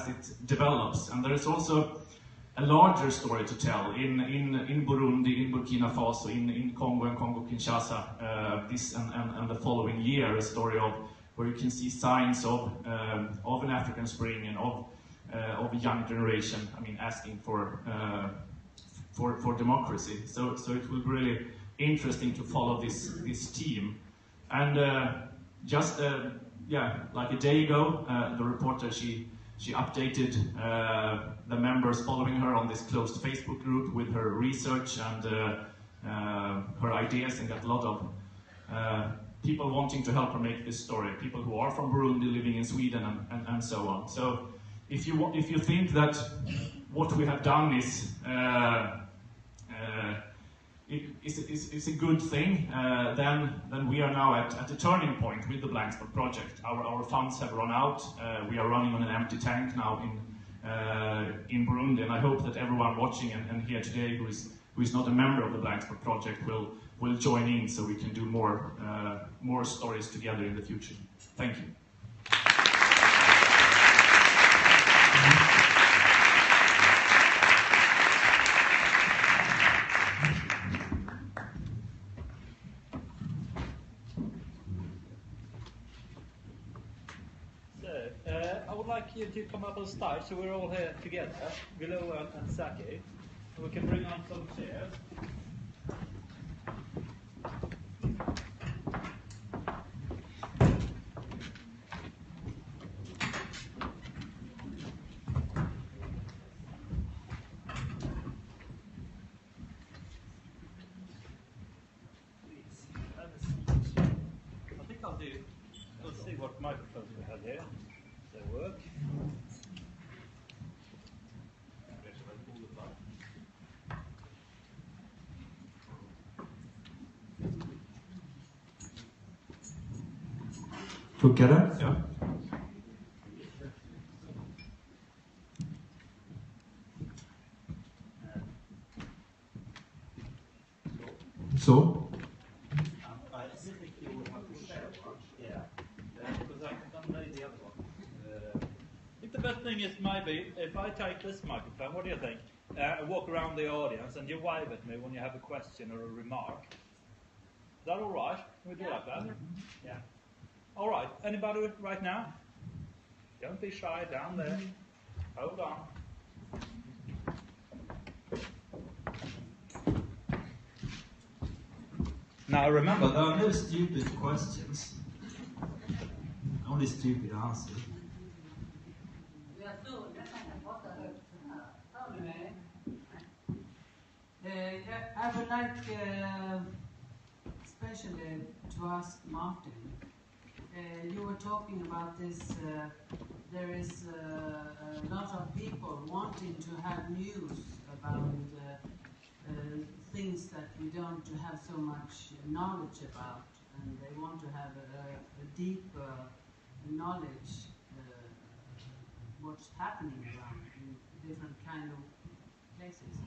it develops. And there is also a larger story to tell in Burundi, in Burkina Faso, in Congo and Congo-Kinshasa this and the following year, a story of where you can see signs of an African Spring and of a young generation, I mean, asking for democracy. So it will be really interesting to follow this team. And just like a day ago, the reporter she updated the members following her on this closed Facebook group with her research and her ideas, and got a lot of people wanting to help her make this story. People who are from Burundi, living in Sweden, and so on. So if you think that what we have done is a good thing, then we are now at a turning point with the Blank Spot project. Our funds have run out. We are running on an empty tank now in Burundi, and I hope that everyone watching and here today who is not a member of the Blank Spot project will join in, so we can do more stories together in the future. Thank you. You to come up on stage, so we're all here together, Gilo and Saki, and we can bring on some chairs. I think I'll see what microphones we have here. Work. Funkar det? Ja. Så? The best thing is maybe if I take this microphone, what do you think? I walk around the audience and you wave at me when you have a question or a remark. Is that all right? Can we do like that? Yeah. All right. Anybody right now? Don't be shy down there. Hold on. Now remember, there are no stupid questions. Only stupid answers. I would like especially to ask Martin. You were talking about this, there is a lot of people wanting to have news about things that we don't have so much knowledge about, and they want to have a deeper knowledge what's happening around in different kind of places.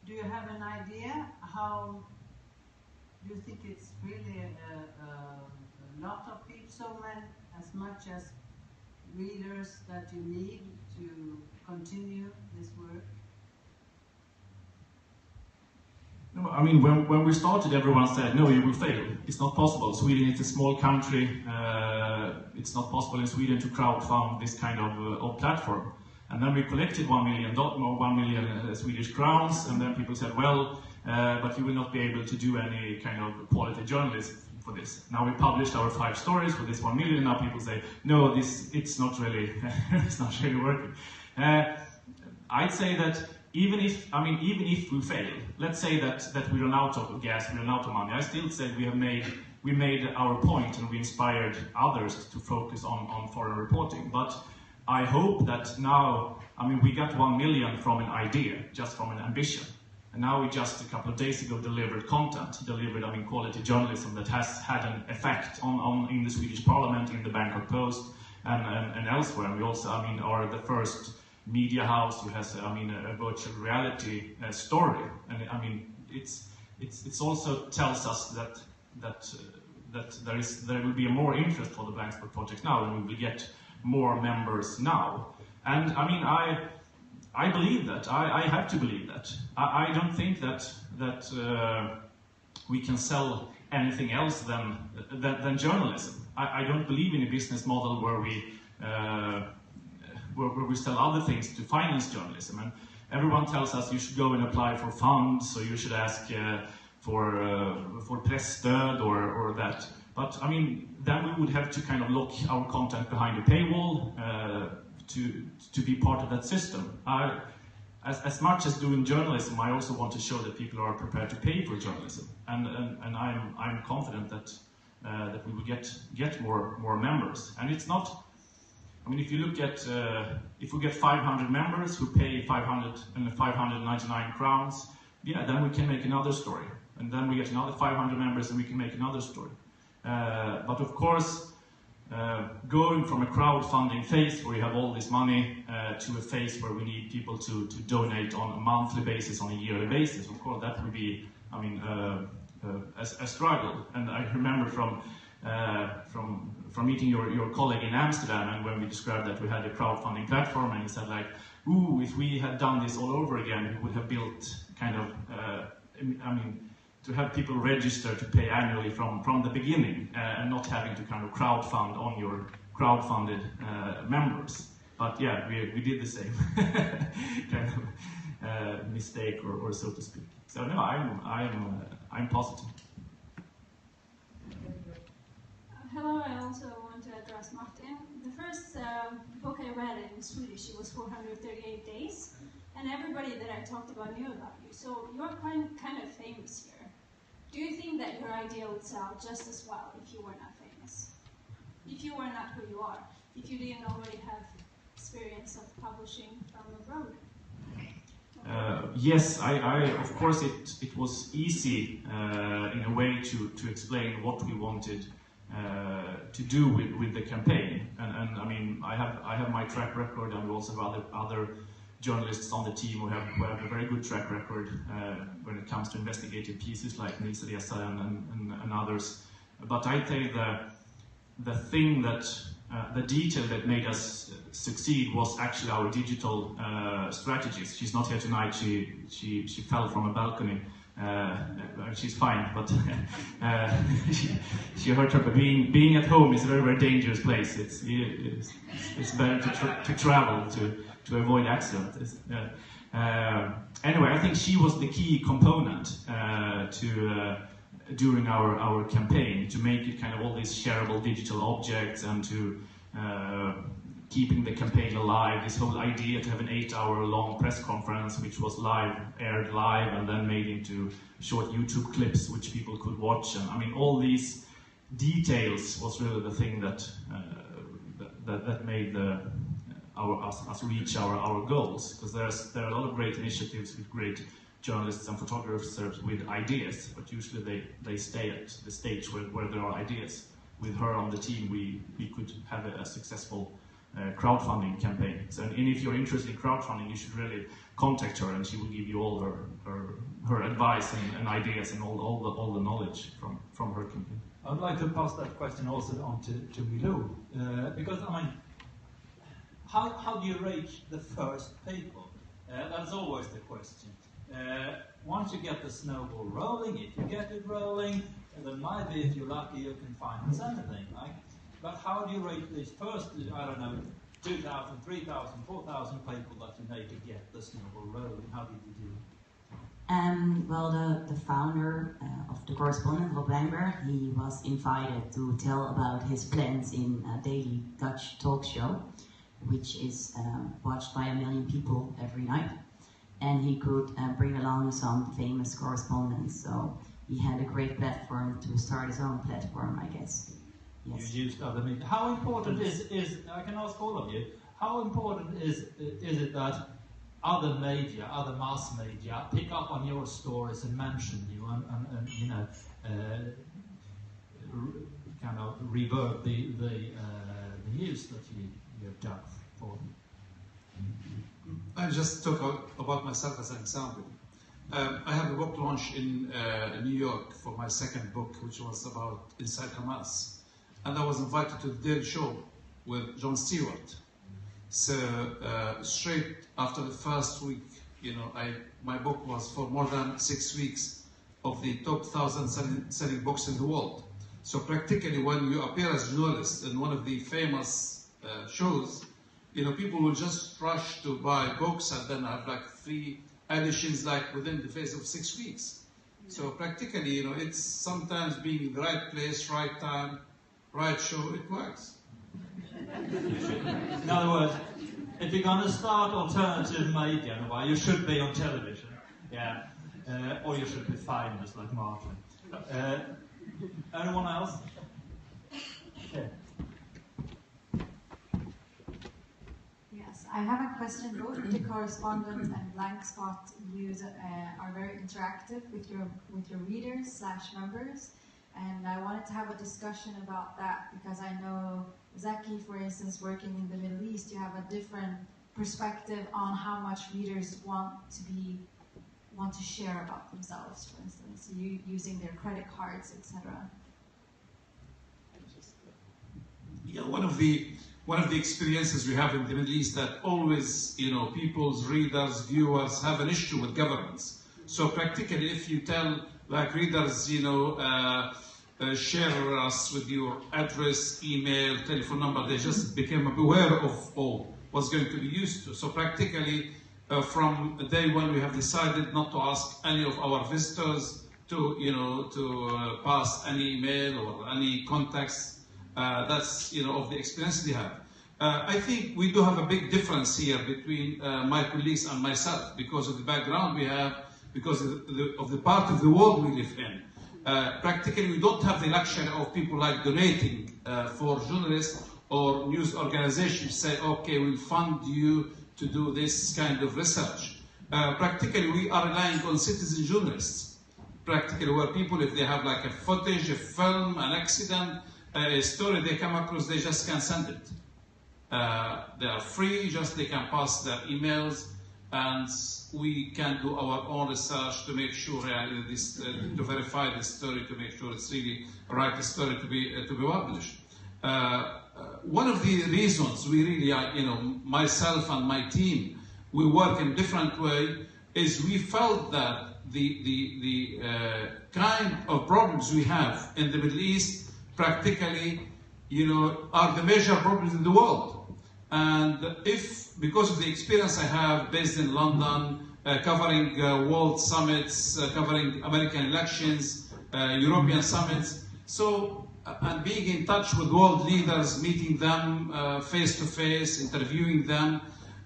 Do you have an idea how, do you think it's really a lot of people, so many, as much as readers that you need to continue this work? No, I mean, when we started, everyone said, no, you will fail. It's not possible. Sweden is a small country. It's not possible in Sweden to crowdfund this kind of platform. And then we collected 1 million Swedish crowns, and then people said, well, but you will not be able to do any kind of quality journalism for this. Now we published our 5 stories for this 1 million, and now people say, no, it's not really, it's not really working. I'd say that even if we fail, let's say that we run out of gas, we run out of money, I still say we made our point and we inspired others to focus on foreign reporting. But I hope that now, we got 1 million from an idea, just from an ambition. And now we just a couple of days ago delivered quality journalism that has had an effect in the Swedish Parliament, in the Bangkok Post, and elsewhere. And we also, are the first media house who has, a virtual reality story. And it's also tells us that there will be more interest for the Blank Spot project now, and we will get more members now. And I believe that. I have to believe that. I don't think that we can sell anything else than journalism. I don't believe in a business model where we sell other things to finance journalism. And everyone tells us you should go and apply for funds, or you should ask for presstöd or that. But then we would have to kind of lock our content behind a paywall to be part of that system. As much as doing journalism, I also want to show that people are prepared to pay for journalism, and I'm confident that we will get more members. And it's not. If you look at if we get 500 members who pay 599 crowns, yeah, then we can make another story, and then we get another 500 members, and we can make another story. But of course, going from a crowdfunding phase where you have all this money to a phase where we need people to donate on a monthly basis, on a yearly basis, of course that would be, a struggle. And I remember from meeting your colleague in Amsterdam, and when we described that we had a crowdfunding platform, and he said like, ooh, if we had done this all over again, we would have built kind of, to have people register to pay annually from the beginning, and not having to kind of crowdfund on your crowdfunded members. But yeah, we did the same kind of mistake, or so to speak. So no, I'm positive. Hello, I also want to address Martin. The first book I read in Swedish, it was 438 days, and everybody that I talked about knew about you. So you're kind of famous here. Do you think that your idea would sell just as well if you were not famous? If you were not who you are? If you didn't already have experience of publishing from abroad? Yes, of course it was easy in a way to explain what we wanted to do with the campaign. And I have my track record, and we also have other journalists on the team who have a very good track record when it comes to investigative pieces like Nedskärningar and others. But I think the thing that the detail that made us succeed was actually our digital strategies. She's not here tonight. She fell from a balcony. She's fine, but she hurt her. But being at home is a very, very dangerous place. It's better to travel to avoid accidents. Anyway, I think she was the key component during our campaign, to make it kind of all these shareable digital objects, and keeping the campaign alive, this whole idea to have an 8-hour-long press conference which was aired live and then made into short YouTube clips which people could watch. And I mean, all these details was really the thing that that made us reach our goals, because there are a lot of great initiatives with great journalists and photographers with ideas, but usually they stay at the stage where there are ideas. With her on the team, we could have a successful crowdfunding campaign. So, and if you're interested in crowdfunding, you should really contact her, and she will give you all her advice and ideas and all the knowledge from her campaign. I would like to pass that question also on to Milou, because I mean, how do you reach the first people? That's always the question. Once you get the snowball rolling, if you get it rolling, then maybe if you're lucky you can finance anything, right? But how do you rate these first, I don't know, 2,000, 3,000, 4,000 people that you need to get the snowball rolling? How did you do it? Well, the founder of The Correspondent, Rob Wijnberg, he was invited to tell about his plans in a daily Dutch talk show, which is watched by 1 million people every night. And he could bring along some famous correspondents, so he had a great platform to start his own platform, I guess. Yes. You used other media. How important is I can ask all of you, how important is it that other media, other mass media, pick up on your stories and mention you and you know, kind of revert the news that you've done for them? I just talk about myself as an example. I have a book launch in New York for my second book, which was about Inside Hamas. And I was invited to the Daily Show with Jon Stewart. So straight after the first week, you know, my book was for more than 6 weeks of the top 1,000 selling books in the world. So practically when you appear as a journalist in one of the famous shows, you know, people will just rush to buy books and then have like 3 editions like within the phase of 6 weeks. So practically, you know, it's sometimes being in the right place, right time, right show, it works. In other words, if you're going to start alternative media in a way, you should be on television, yeah, or you should be famous like Martin. Anyone else? Okay. I have a question. Both The Correspondent and Blank Spot are very interactive with your readers / members, and I wanted to have a discussion about that because I know Zaki, for instance, working in the Middle East, you have a different perspective on how much readers want to share about themselves. For instance, you using their credit cards, etc. Yeah, one of the experiences we have in the Middle East that always, you know, people's readers, viewers have an issue with governments. So practically, if you tell like readers, you know, share us with your address, email, telephone number, they just became aware of what's going to be used to. So practically, from day one, we have decided not to ask any of our visitors to, you know, to pass any email or any contacts. That's, you know, of the experience they have. I think we do have a big difference here between my colleagues and myself because of the background we have, because of the part of the world we live in. Practically, we don't have the luxury of people like donating for journalists or news organizations say, okay, we'll fund you to do this kind of research. Practically, we are relying on citizen journalists. Practically, where people, if they have like a footage, a film, an accident, a story they come across, they just can send it. They are free, just they can pass their emails, and we can do our own research to make sure to verify the story, to make sure it's really the right story to be published. One of the reasons we really, you know, myself and my team, we work in a different way, is we felt that the kind of problems we have in the Middle East practically, you know, are the major problems in the world. And if, because of the experience I have based in London, covering world summits, covering American elections, European summits, so and being in touch with world leaders, meeting them face to face, interviewing them,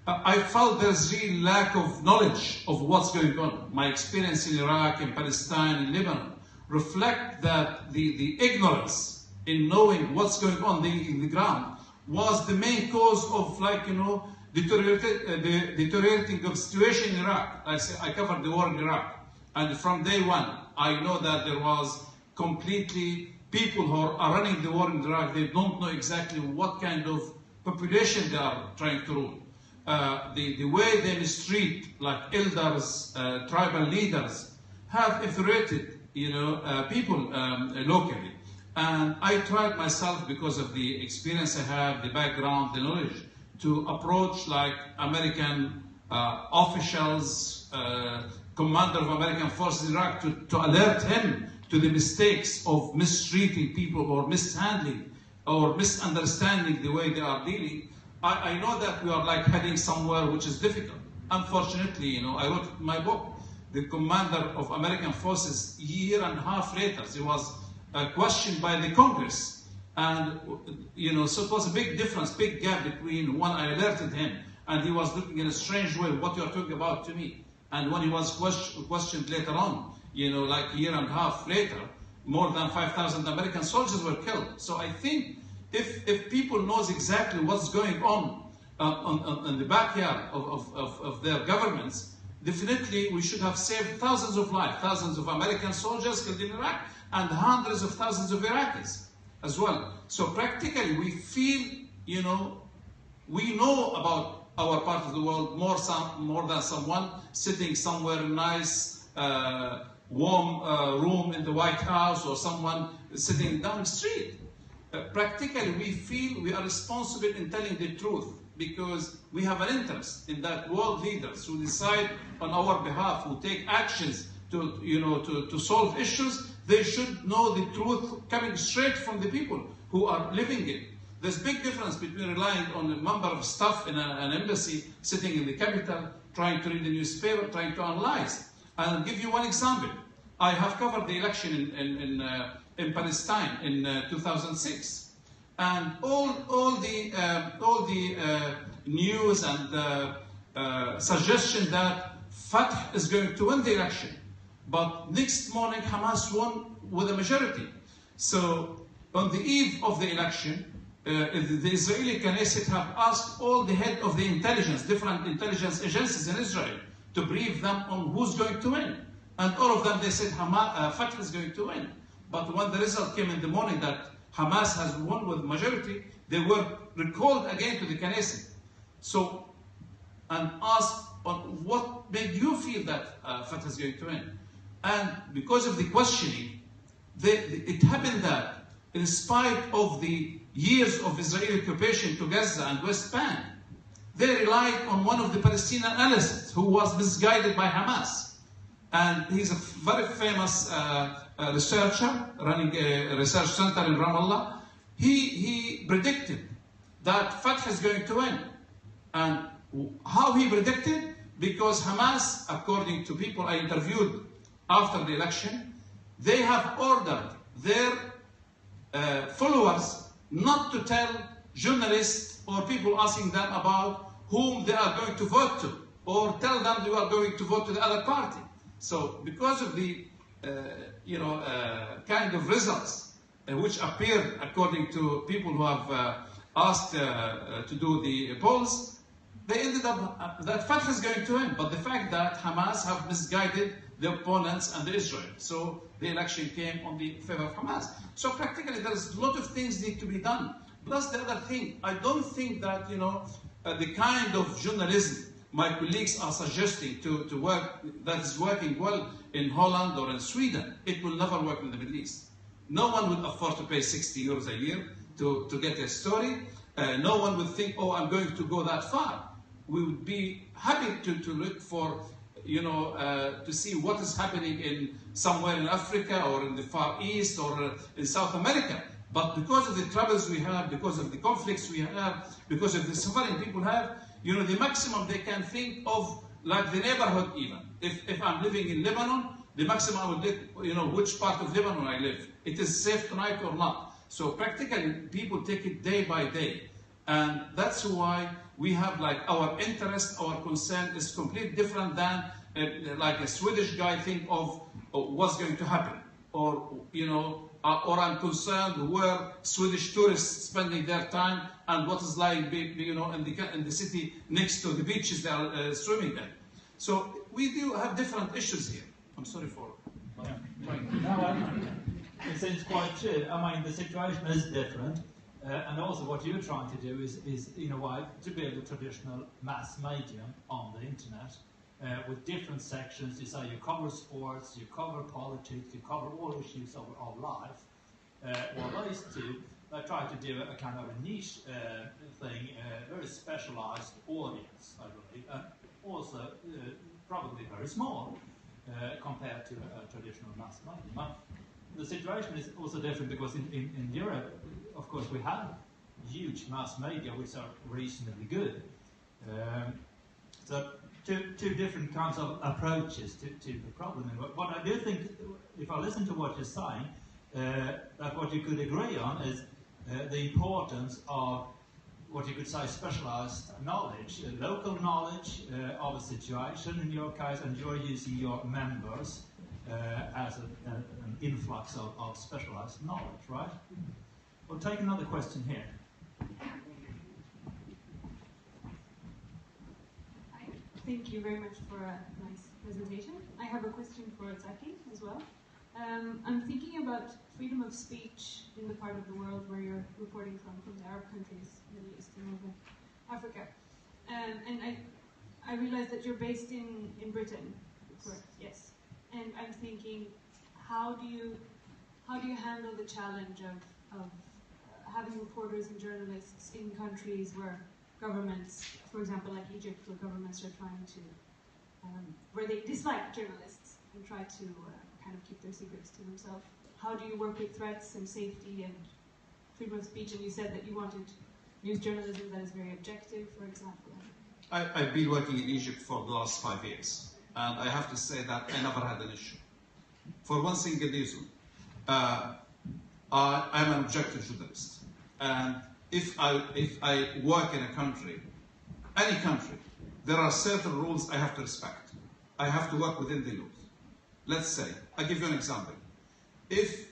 I felt there's really lack of knowledge of what's going on. My experience in Iraq, in Palestine, in Lebanon reflect that the ignorance in knowing what's going on in the ground was the main cause of, like, you know, deteriorating of situation in Iraq. I covered the war in Iraq, and from day one, I know that there was completely people who are running the war in Iraq. They don't know exactly what kind of population they are trying to rule. The way they mistreat, like elders, tribal leaders, have infuriated, you know, people locally. And I tried myself, because of the experience I have, the background, the knowledge, to approach like American officials, commander of American forces in Iraq, to alert him to the mistakes of mistreating people or mishandling or misunderstanding the way they are dealing. I know that we are like heading somewhere which is difficult. Unfortunately, you know, I wrote in my book, the commander of American forces, a year and a half later, he was questioned by the Congress. And, you know, so it was a big difference, big gap between when I alerted him and he was looking in a strange way, what you are talking about to me. And when he was questioned later on, you know, like a year and a half later, more than 5,000 American soldiers were killed. So I think if people knows exactly what's going on in the backyard of their governments, definitely we should have saved thousands of lives, thousands of American soldiers killed in Iraq, and hundreds of thousands of Iraqis as well. So practically we feel, you know, we know about our part of the world more than someone sitting somewhere in a nice, warm room in the White House, or someone sitting down the street. Practically, we feel we are responsible in telling the truth, because we have an interest in that world leaders who decide on our behalf, who take actions to, you know, to solve issues. They should know the truth coming straight from the people who are living it. There's a big difference between relying on a member of staff in an embassy sitting in the capital, trying to read the newspaper, trying to analyze. I'll give you one example. I have covered the election in Palestine in 2006, and all the news and suggestion that Fatah is going to win the election, but next morning Hamas won with a majority. So on the eve of the election, the Israeli Knesset have asked all the head of the intelligence, different intelligence agencies in Israel, to brief them on who's going to win. And all of them, they said Fatah is going to win. But when the result came in the morning that Hamas has won with majority, they were recalled again to the Knesset. So, and asked, what made you feel that Fatah is going to win? And because of the questioning, it happened that in spite of the years of Israeli occupation to Gaza and West Bank, they relied on one of the Palestinian analysts who was misguided by Hamas. And he's a very famous researcher running a research center in Ramallah. He predicted that Fatah is going to win. And how he predicted? Because Hamas, according to people I interviewed after the election, they have ordered their followers not to tell journalists or people asking them about whom they are going to vote to, or tell them you are going to vote to the other party. So because of the kind of results which appeared according to people who have asked to do the polls, they ended up that Fatah is going to win. But the fact that Hamas have misguided the opponents and the Israel, so the election came on the favor of Hamas. So practically there's a lot of things need to be done. Plus the other thing, I don't think that, you know, the kind of journalism my colleagues are suggesting to work, that is working well in Holland or in Sweden, it will never work in the Middle East. No one would afford to pay 60 euros a year to get a story. No one would think, oh, I'm going to go that far. We would be happy to look for, you know, to see what is happening in somewhere in Africa or in the Far East or in South America. But because of the troubles we have, because of the conflicts we have, because of the suffering people have, you know, the maximum they can think of, like the neighborhood even. If I'm living in Lebanon, the maximum I would live, you know, which part of Lebanon I live. It is safe tonight or not. So practically, people take it day by day. And that's why we have like our interest, our concern is completely different than like a Swedish guy think of what's going to happen. Or, you know, or I'm concerned where Swedish tourists spending their time and what is like, you know, in the city next to the beaches they are swimming in. So we do have different issues here. I'm sorry for it seems quite true. I mean, the situation is different, and also what you're trying to do is in a way, to build a traditional mass medium on the internet with different sections. You say you cover sports, you cover politics, you cover all issues of life. Well, those two, they try to do a kind of a niche thing, a very specialized audience, I believe, and also probably very small compared to a traditional mass medium. The situation is also different because in Europe, of course, we have huge mass media which are reasonably good. So two different kinds of approaches to the problem. And what I do think, if I listen to what you're saying, that what you could agree on is the importance of what you could say specialized knowledge, local knowledge of a situation in your case, and you're using your members as an influx of specialized knowledge, right? We'll take another question here. Thank you very much for a nice presentation. I have a question for Zaki as well. I'm thinking about freedom of speech in the part of the world where you're reporting from the Arab countries, Middle East and Northern Africa. And I realize that you're based in Britain, correct? Yes. And I'm thinking, how do you handle the challenge of having reporters and journalists in countries where governments, for example, like Egypt, where governments are trying to, where they dislike journalists and try to kind of keep their secrets to themselves? How do you work with threats and safety and freedom of speech? And you said that you wanted news journalism that is very objective, for example. I've been working in Egypt for the last 5 years, and I have to say that I never had an issue. For one single reason, I'm an objective journalist, and if I work in a country, any country, there are certain rules I have to respect. I have to work within the laws. Let's say, I'll give you an example. If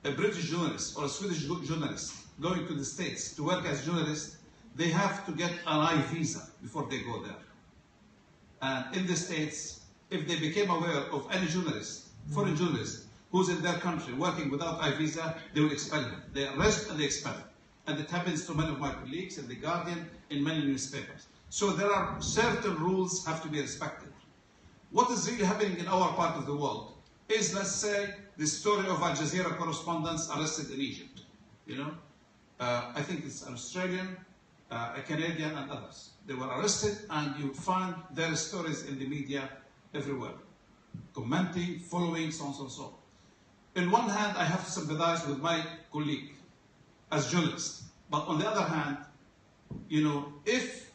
a British journalist or a Swedish journalist going to the States to work as journalist, they have to get an I visa before they go there. And in the States, if they became aware of any journalist, foreign journalist, who's in their country working without I visa, they will expel him. They arrest and they expel him. And it happens to many of my colleagues in The Guardian, in many newspapers. So there are certain rules have to be respected. What is really happening in our part of the world is, let's say, the story of Al Jazeera correspondents arrested in Egypt. You know, I think it's an Australian, a Canadian, and others. They were arrested, and you find their stories in the media everywhere, commenting, following, so on, so on, so on. On one hand, I have to sympathize with my colleague as journalist, but on the other hand, you know, if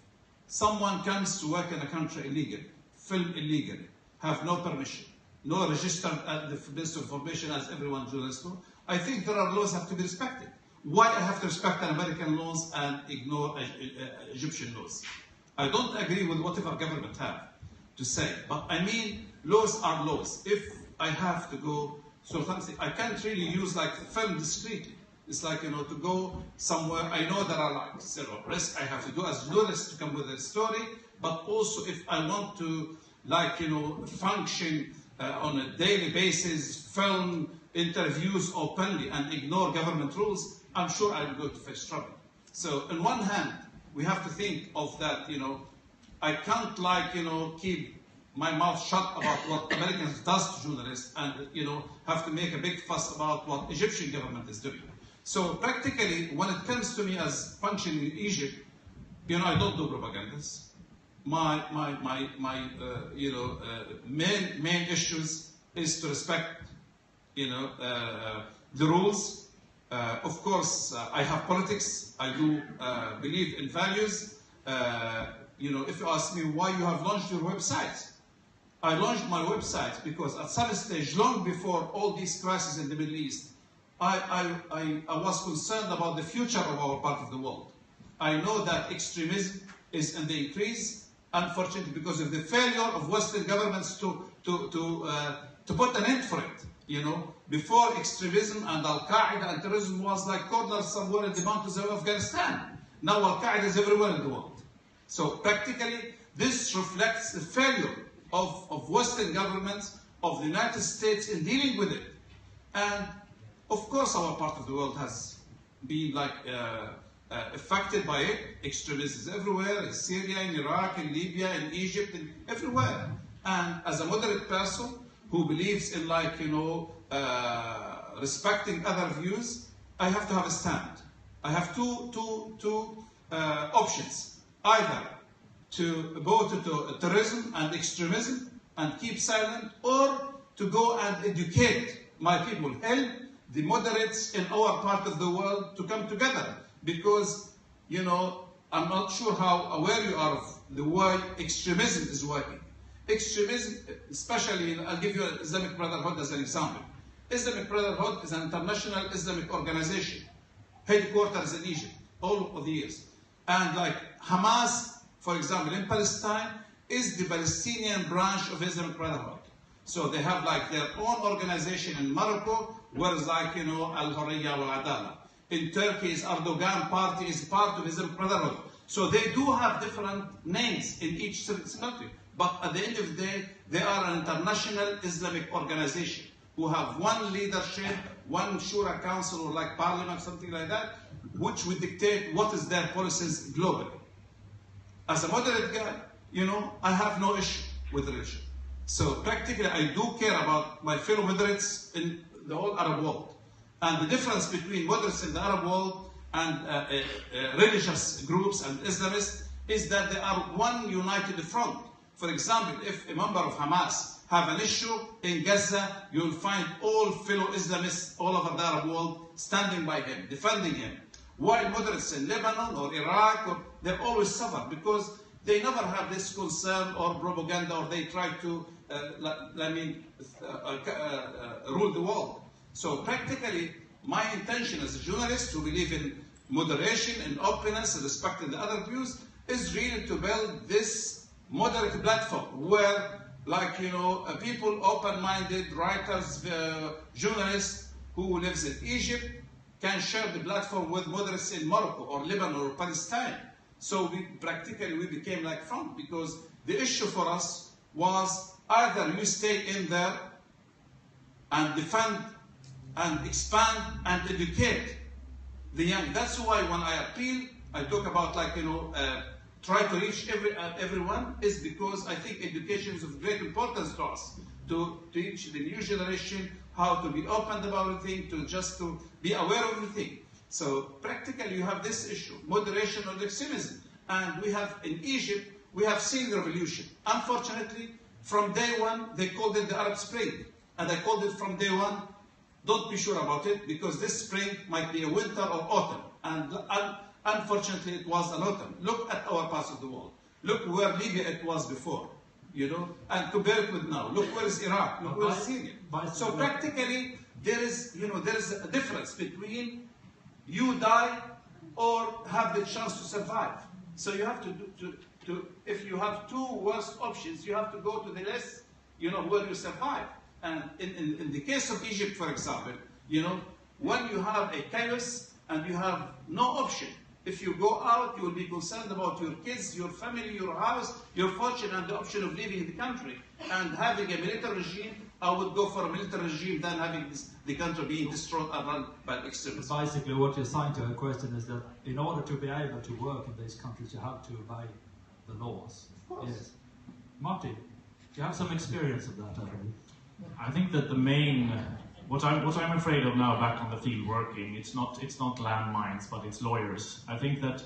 someone comes to work in a country illegally, film illegally, have no permission, no registered at the Ministry of Information as everyone journalists do, I think there are laws that have to be respected. Why I have to respect American laws and ignore Egyptian laws? I don't agree with whatever government have to say, but I mean, laws are laws. If I have to go, so something, I can't really use like film discreetly. It's like, you know, to go somewhere, I know there are like several risks I have to do as a journalist to come with a story, but also if I want to, like, you know, function on a daily basis, film interviews openly and ignore government rules, I'm sure I will go to face trouble. So on one hand, we have to think of that, you know, I can't like, you know, keep my mouth shut about what Americans does to journalists and, you know, have to make a big fuss about what Egyptian government is doing. So practically, when it comes to me as functioning in Egypt, you know, I don't do propagandas. My you know, main issues is to respect, you know, the rules. Of course, I have politics. I do believe in values. You know, if you ask me why you have launched your website, I launched my website because at some stage, long before all these crises in the Middle East, I was concerned about the future of our part of the world. I know that extremism is in the increase, unfortunately, because of the failure of Western governments to put an end for it. You know, before extremism and Al-Qaeda and terrorism was like cornered somewhere in the mountains of Afghanistan. Now Al-Qaeda is everywhere in the world. So practically, this reflects the failure of Western governments, of the United States in dealing with it. And of course, our part of the world has been like affected by it. Extremism is everywhere, in Syria, in Iraq, in Libya, in Egypt, in everywhere. And as a moderate person who believes in, like, you know, respecting other views, I have to have a stand. I have two options. Either to go to terrorism and extremism and keep silent, or to go and educate my people, help the moderates in our part of the world to come together. Because, you know, I'm not sure how aware you are of the way extremism is working. Extremism, especially, I'll give you Islamic Brotherhood as an example. Islamic Brotherhood is an international Islamic organization, headquarters in Egypt, all of the years. And like Hamas, for example, in Palestine, is the Palestinian branch of Islamic Brotherhood. So they have like their own organization in Morocco, whereas like, you know, Al-Hurriya wal-Adala. In Turkey, Erdogan party is part of Islamic Brotherhood. So they do have different names in each country. But at the end of the day, they are an international Islamic organization who have one leadership, one Shura Council or like Parliament, something like that, which would dictate what is their policies globally. As a moderate guy, you know, I have no issue with religion. So practically, I do care about my fellow moderates in the whole Arab world. And the difference between moderates in the Arab world and religious groups and Islamists is that they are one united front. For example, if a member of Hamas have an issue in Gaza, you'll find all fellow Islamists all over the Arab world standing by him, defending him. While moderates in Lebanon or Iraq, they always suffer because they never have this concern or propaganda, or they try to rule the world. So practically, my intention as a journalist who believe in moderation and openness and respecting the other views is really to build this moderate platform where, like, you know, people, open-minded writers, journalists who lives in Egypt can share the platform with moderates in Morocco or Lebanon or Palestine. So we became like front, because the issue for us was either you stay in there and defend and expand and educate the young. That's why when I appeal, I talk about, like, you know, try to reach everyone, is because I think education is of great importance to us, to teach the new generation how to be open about everything, to be aware of everything. So practically you have this issue, moderation of extremism. And we have, in Egypt, we have seen the revolution. Unfortunately, from day one, they called it the Arab Spring. And I called it from day one, don't be sure about it, because this spring might be a winter or autumn. And unfortunately, it was an autumn. Look at our parts of the world. Look where Libya it was before, you know, and compare it with now. Look where is Iraq, look where is Syria. So practically, there is a difference between you die or have the chance to survive. So you have to if you have two worst options, you have to go to the less, you know, where you survive. And in the case of Egypt, for example, you know, when you have a chaos and you have no option, if you go out, you will be concerned about your kids, your family, your house, your fortune, and the option of leaving the country. And having a military regime, I would go for a military regime than having the country being destroyed and run by extremists. Basically, what you're saying to her question is that in order to be able to work in these countries, you have to obey the laws. Of course. Yes. Marty, do you have some experience of that, haven't you? I think that the main, what I'm afraid of now back on the field working, it's not landmines, but it's lawyers. I think that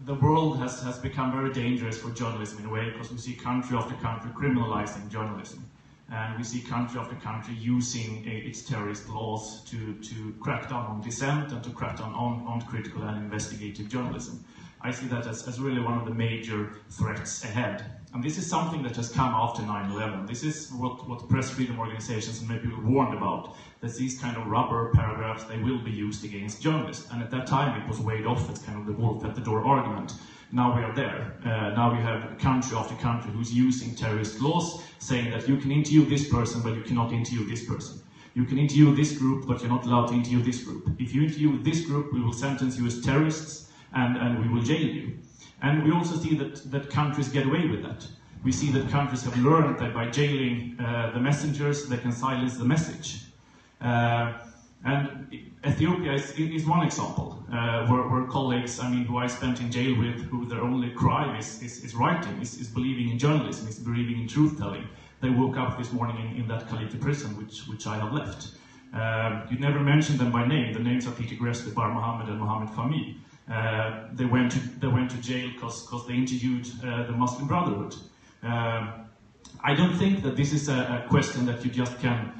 the world has become very dangerous for journalism in a way, because we see country after country criminalizing journalism. And we see country after country using its terrorist laws to crack down on dissent and to crack down on critical and investigative journalism. I see that as really one of the major threats ahead. And this is something that has come after 9/11. This is what press freedom organizations and many people warned about, that these kind of rubber paragraphs, they will be used against journalists. And at that time it was weighed off as kind of the wolf at the door argument. Now we are there. Now we have country after country who's using terrorist laws, saying that you can interview this person, but you cannot interview this person. You can interview this group, but you're not allowed to interview this group. If you interview this group, we will sentence you as terrorists, and we will jail you. And we also see that countries get away with that. We see that countries have learned that by jailing the messengers, they can silence the message. And Ethiopia is one example, where colleagues, who I spent in jail with, who their only crime is writing, is believing in journalism, is believing in truth-telling. They woke up this morning in that Kaliti prison, which I have left. You never mentioned them by name. The names are Peter Gressler, Bar Mohammed, and Mohammed Fahmy. They went to jail because they interviewed the Muslim Brotherhood. I don't think that this is a question that you just can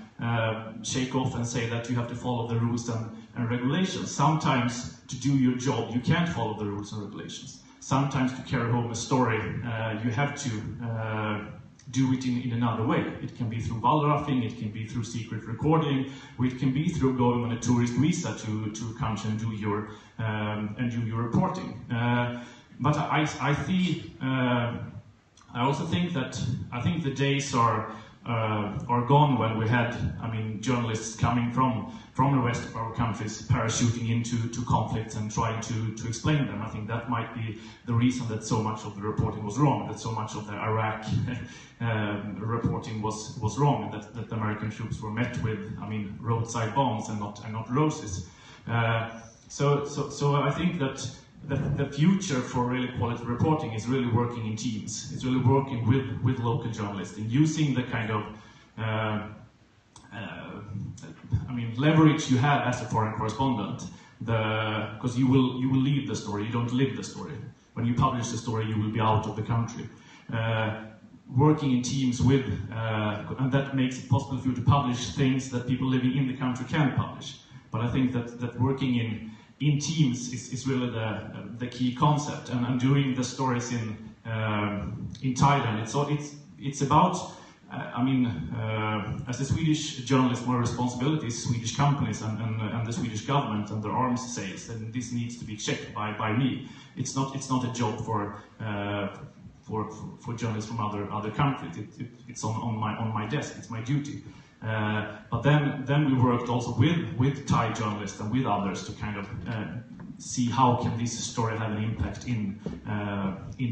shake off and say that you have to follow the rules and regulations. Sometimes to do your job you can't follow the rules and regulations. Sometimes to carry home a story you have to do it in another way. It can be through wallraffing, it can be through secret recording, or it can be through going on a tourist visa to a country and do your reporting. But I also think that the days are gone when we had, journalists coming from the rest of our countries parachuting into conflicts and trying to explain them. I think that might be the reason that so much of the reporting was wrong, that so much of the Iraq reporting was wrong, that the American troops were met with, roadside bombs and not roses. So I think that the future for really quality reporting is really working in teams. It's really working with local journalists and using the kind of leverage you have as a foreign correspondent. Because you will leave the story, you don't live the story. When you publish the story, you will be out of the country. Working in teams and that makes it possible for you to publish things that people living in the country can't publish. But I think that working in teams is really the key concept, and doing the stories in Thailand. It's about as a Swedish journalist, my responsibility is Swedish companies and the Swedish government and their arms sales, and this needs to be checked by me. It's not a job for journalists from other countries. It's on my desk. It's my duty. But then we worked also with Thai journalists and with others to kind of see how can this story have an impact in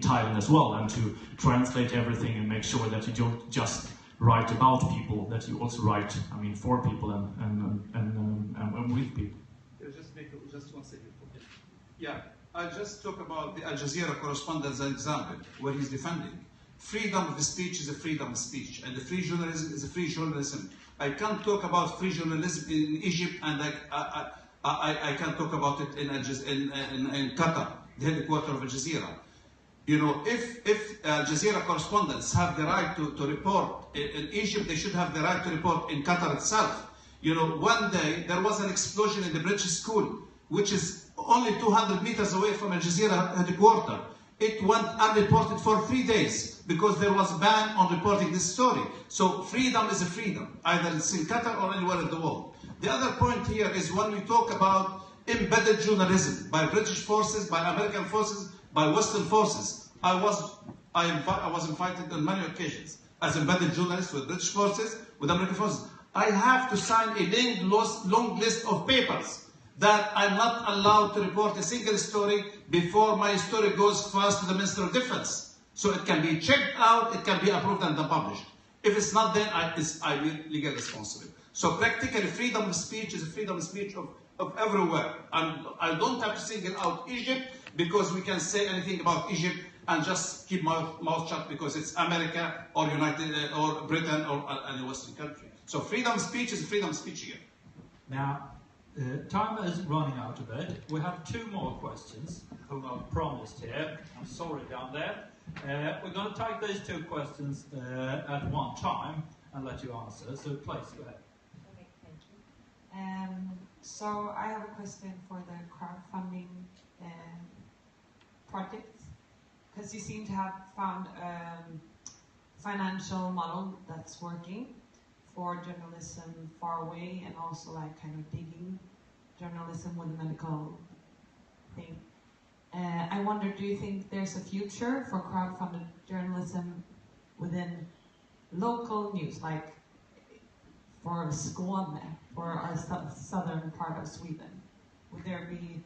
Thailand as well, and to translate everything and make sure that you don't just write about people, that you also write, for people and with people. Just one second. Yeah, I'll just talk about the Al Jazeera correspondent as an example, where he's defending. Freedom of speech is a freedom of speech, and the free journalism is a free journalism. I can't talk about free journalism in Egypt, and I can't talk about it in Qatar, the headquarters of Al Jazeera. If Al Jazeera correspondents have the right to report in Egypt, they should have the right to report in Qatar itself. One day there was an explosion in the British school, which is only 200 meters away from Al Jazeera headquarters. It went unreported for 3 days because there was a ban on reporting this story. So freedom is a freedom, either it's in Qatar or anywhere in the world. The other point here is when we talk about embedded journalism by British forces, by American forces, by Western forces. I was invited on many occasions as embedded journalist with British forces, with American forces. I have to sign a long list of papers that I'm not allowed to report a single story before my story goes first to the Minister of Defense. So it can be checked out, it can be approved and then published. If it's not, then I will legally responsible. So practically, freedom of speech is a freedom of speech of everywhere. And I don't have to single out Egypt because we can say anything about Egypt and just keep my mouth shut because it's America or or Britain or any Western country. So freedom of speech is freedom of speech here. Now, time is running out a bit. We have 2 more questions whom I've promised here. I'm sorry down there. We're going to take these 2 questions at one time and let you answer. So please, go ahead. Okay, thank you. So I have a question for the crowdfunding projects? Because you seem to have found a financial model that's working for journalism far away, and also like kind of digging journalism with a medical thing. I wonder, do you think there's a future for crowdfunded journalism within local news, like for Skåne, for our southern part of Sweden? Would there be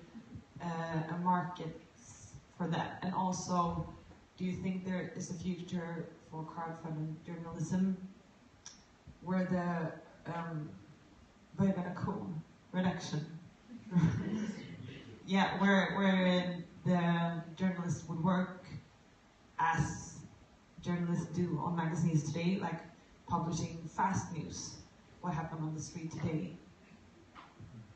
a market for that? And also, do you think there is a future for crowdfunded journalism where the redaction, yeah, where the journalists would work as journalists do on magazines today, like publishing fast news, what happened on the street today?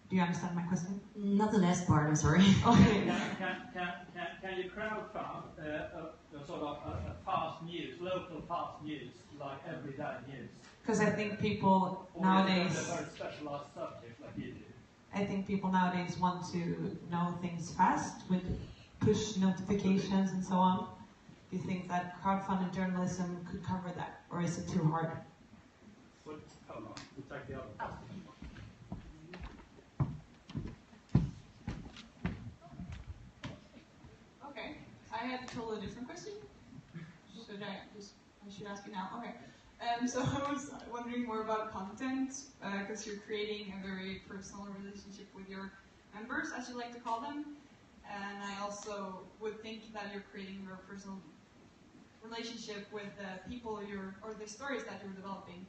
Do you understand my question? Not the last part, I'm sorry. Okay. Can you crowdfund a sort of a fast news, local fast news, like everyday news? Because I think people nowadays... Or a very specialized subject like you do? I think people nowadays want to know things fast with push notifications and so on. Do you think that crowdfunded journalism could cover that, or is it too hard? Hold on, we'll take the other question. Okay, I had a totally different question. I should ask you now. Okay. So I was wondering more about content, because you're creating a very personal relationship with your members, as you like to call them. And I also would think that you're creating a very personal relationship with the people or the stories that you're developing.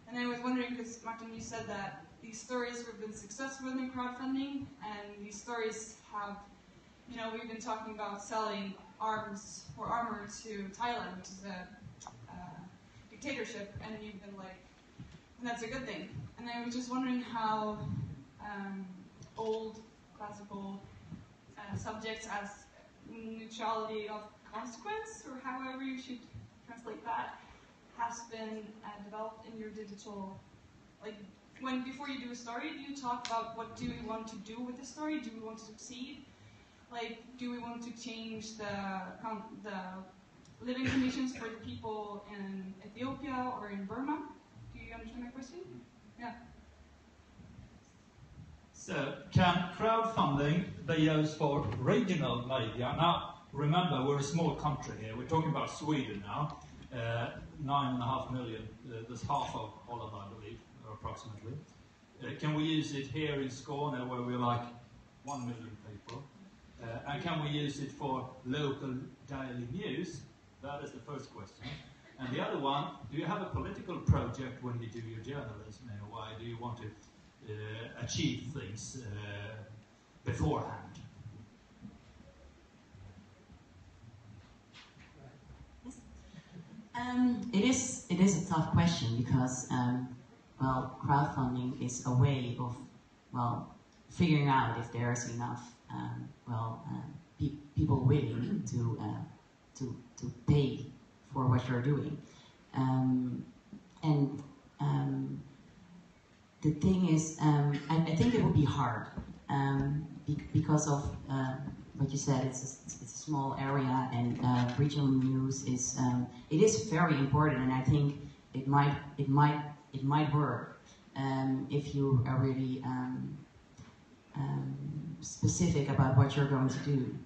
And I was wondering, because Martin, you said that these stories have been successful in crowdfunding, and these stories have, we've been talking about selling arms or armor to Thailand, which is a dictatorship, and you've been like, and that's a good thing. And I was just wondering how old classical subjects as neutrality of consequence, or however you should translate that, has been developed in your digital, like before you do a story, do you talk about what do we want to do with the story? Do we want to succeed? Like, do we want to change the living conditions for the people in Ethiopia or in Burma? Do you understand my question? Yeah. So, can crowdfunding be used for regional media? Now, remember, we're a small country here. We're talking about Sweden now. 9.5 million. There's half of Holland, I believe, or approximately. Can we use it here in Skåne, where we're like 1 million people? And can we use it for local daily news? That is the first question. And the other one, do you have a political project when you do your journalism in a way? Do you want to achieve things beforehand? It is a tough question because, crowdfunding is a way of, figuring out if there is enough, people willing to pay for what you're doing. The thing is, I think it would be hard because of what you said. It's a small area, and regional news is it is very important, and I think it might work if you are really specific about what you're going to do.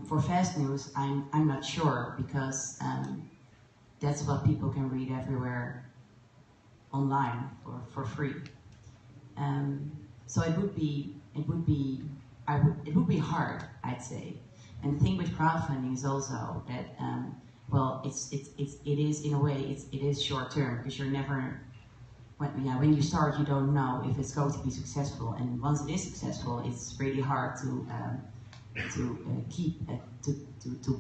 For fast news, I'm not sure, because that's what people can read everywhere online for free. So it would be hard, I'd say. And the thing with crowdfunding is also that it is in a way it is short term, because you're never when you start, you don't know if it's going to be successful, and once it is successful, it's really hard to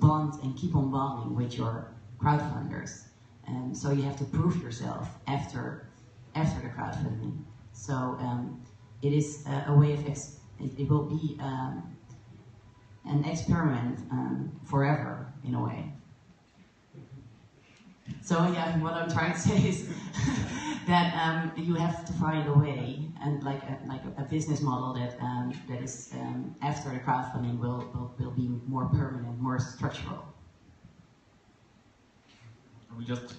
bond and keep on bonding with your crowdfunders. So you have to prove yourself after the crowdfunding. So it is a way of it will be an experiment forever, in a way. So yeah, what I'm trying to say is that you have to find a way, and like a business model that that is after the crowdfunding will be more permanent, more structural. We just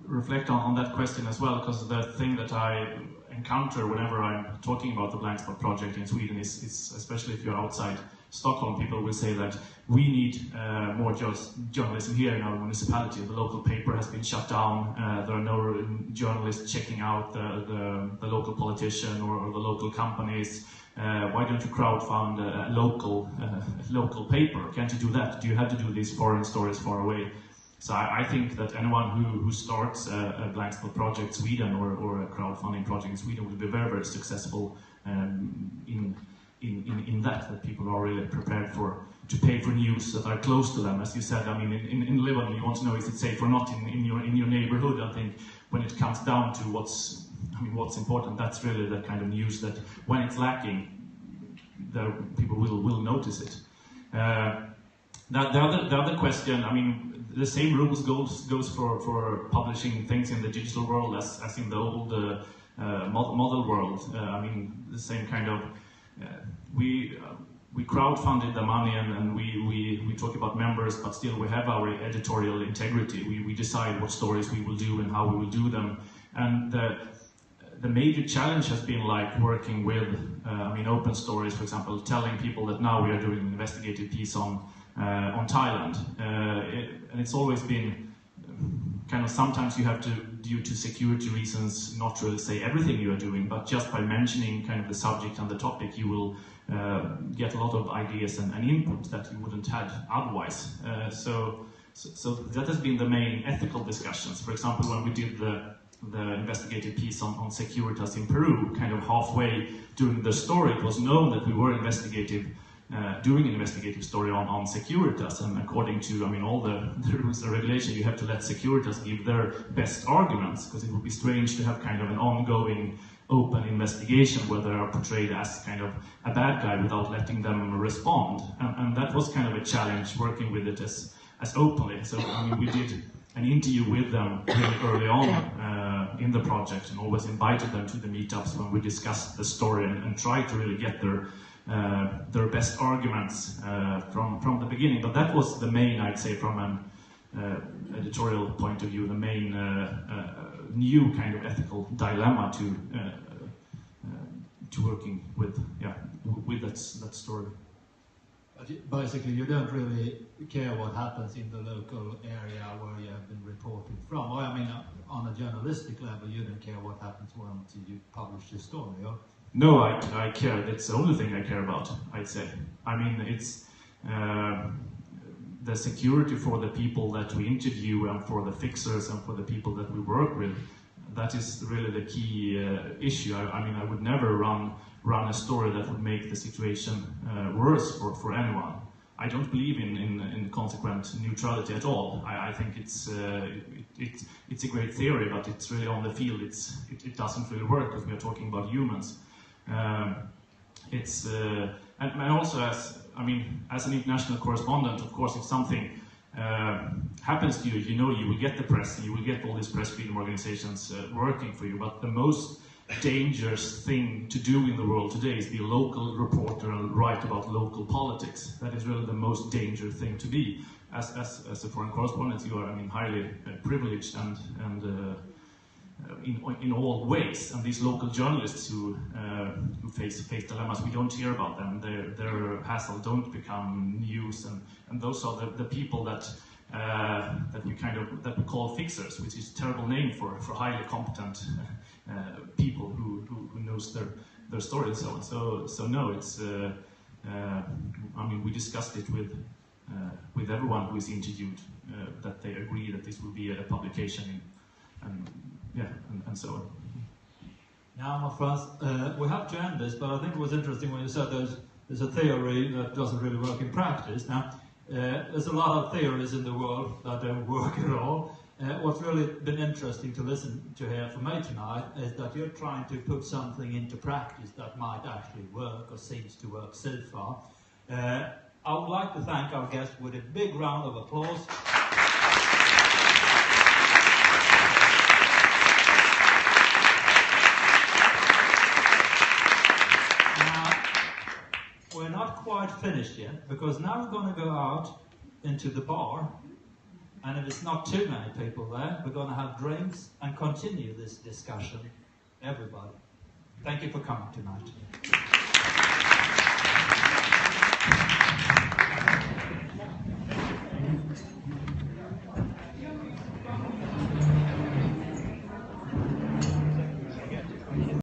reflect on that question as well, because the thing that I encounter whenever I'm talking about the Blank Spot project in Sweden is especially if you're outside Stockholm, people will say that we need more journalism here in our municipality. The local paper has been shut down. There are no journalists checking out the local politician or the local companies. Why don't you crowdfund a local paper? Can't you do that? Do you have to do these foreign stories far away? So I think that anyone who starts a Blank Spot project Sweden or a crowdfunding project in Sweden will be very, very successful in that people are really prepared to pay for news that are close to them. As you said, I mean, in Lebanon, you want to know is it safe or not in your neighborhood. I think when it comes down to what's important, that's really the kind of news that when it's lacking, people will notice it. The other question, I mean, the same rules goes for publishing things in the digital world as in the old model world. I mean, the same kind of. We crowdfunded the money and we talk about members, but still we have our editorial integrity. We decide what stories we will do and how we will do them. And the major challenge has been like working with, Open Stories, for example, telling people that now we are doing an investigative piece on Thailand. And it's always been kind of, sometimes you have to, due to security reasons, not really say everything you are doing, but just by mentioning kind of the subject and the topic, you will get a lot of ideas and input that you wouldn't have otherwise. So that has been the main ethical discussions. For example, when we did the investigative piece on Securitas in Peru, kind of halfway during the story, it was known that we were doing an investigative story on Securitas, and according to all the rules and regulations, you have to let Securitas give their best arguments, because it would be strange to have kind of an ongoing open investigation where they are portrayed as kind of a bad guy without letting them respond, and that was kind of a challenge working with it as openly. So we did an interview with them really early on in the project, and always invited them to the meetups when we discussed the story and tried to really get their best arguments from the beginning. But that was the main, I'd say, from an editorial point of view, the main new kind of ethical dilemma to working with that story. Basically, you don't really care what happens in the local area where you have been reported from. Or, I mean, on a journalistic level, you don't care what happens once you publish the story, or? No, I care. That's the only thing I care about, I'd say. I mean, it's the security for the people that we interview and for the fixers and for the people that we work with. That is really the key issue. I would never run a story that would make the situation worse for anyone. I don't believe in consequent neutrality at all. I think it's a great theory, but it's really on the field. It doesn't really work because we are talking about humans. And also as an international correspondent, of course, if something happens to you, you will get the press, and you will get all these press freedom organizations working for you. But the most dangerous thing to do in the world today is be a local reporter and write about local politics. That is really the most dangerous thing to be. As a foreign correspondent, you are highly privileged and in all ways. And these local journalists who face dilemmas, we don't hear about them. Their hassle don't become news, and those are the people that we call fixers, which is a terrible name for highly competent people who knows their story and so on. So no, it's we discussed it with everyone who is interviewed, that they agree that this will be a publication and so on. Now, my friends, we have to end this, but I think it was interesting when you said there's a theory that doesn't really work in practice. Now, there's a lot of theories in the world that don't work at all. What's really been interesting to listen to here from me tonight is that you're trying to put something into practice that might actually work or seems to work so far. I would like to thank our guests with a big round of applause. finished yet, because now we're going to go out into the bar, and if it's not too many people there, we're going to have drinks and continue this discussion. Everybody. Thank you for coming tonight.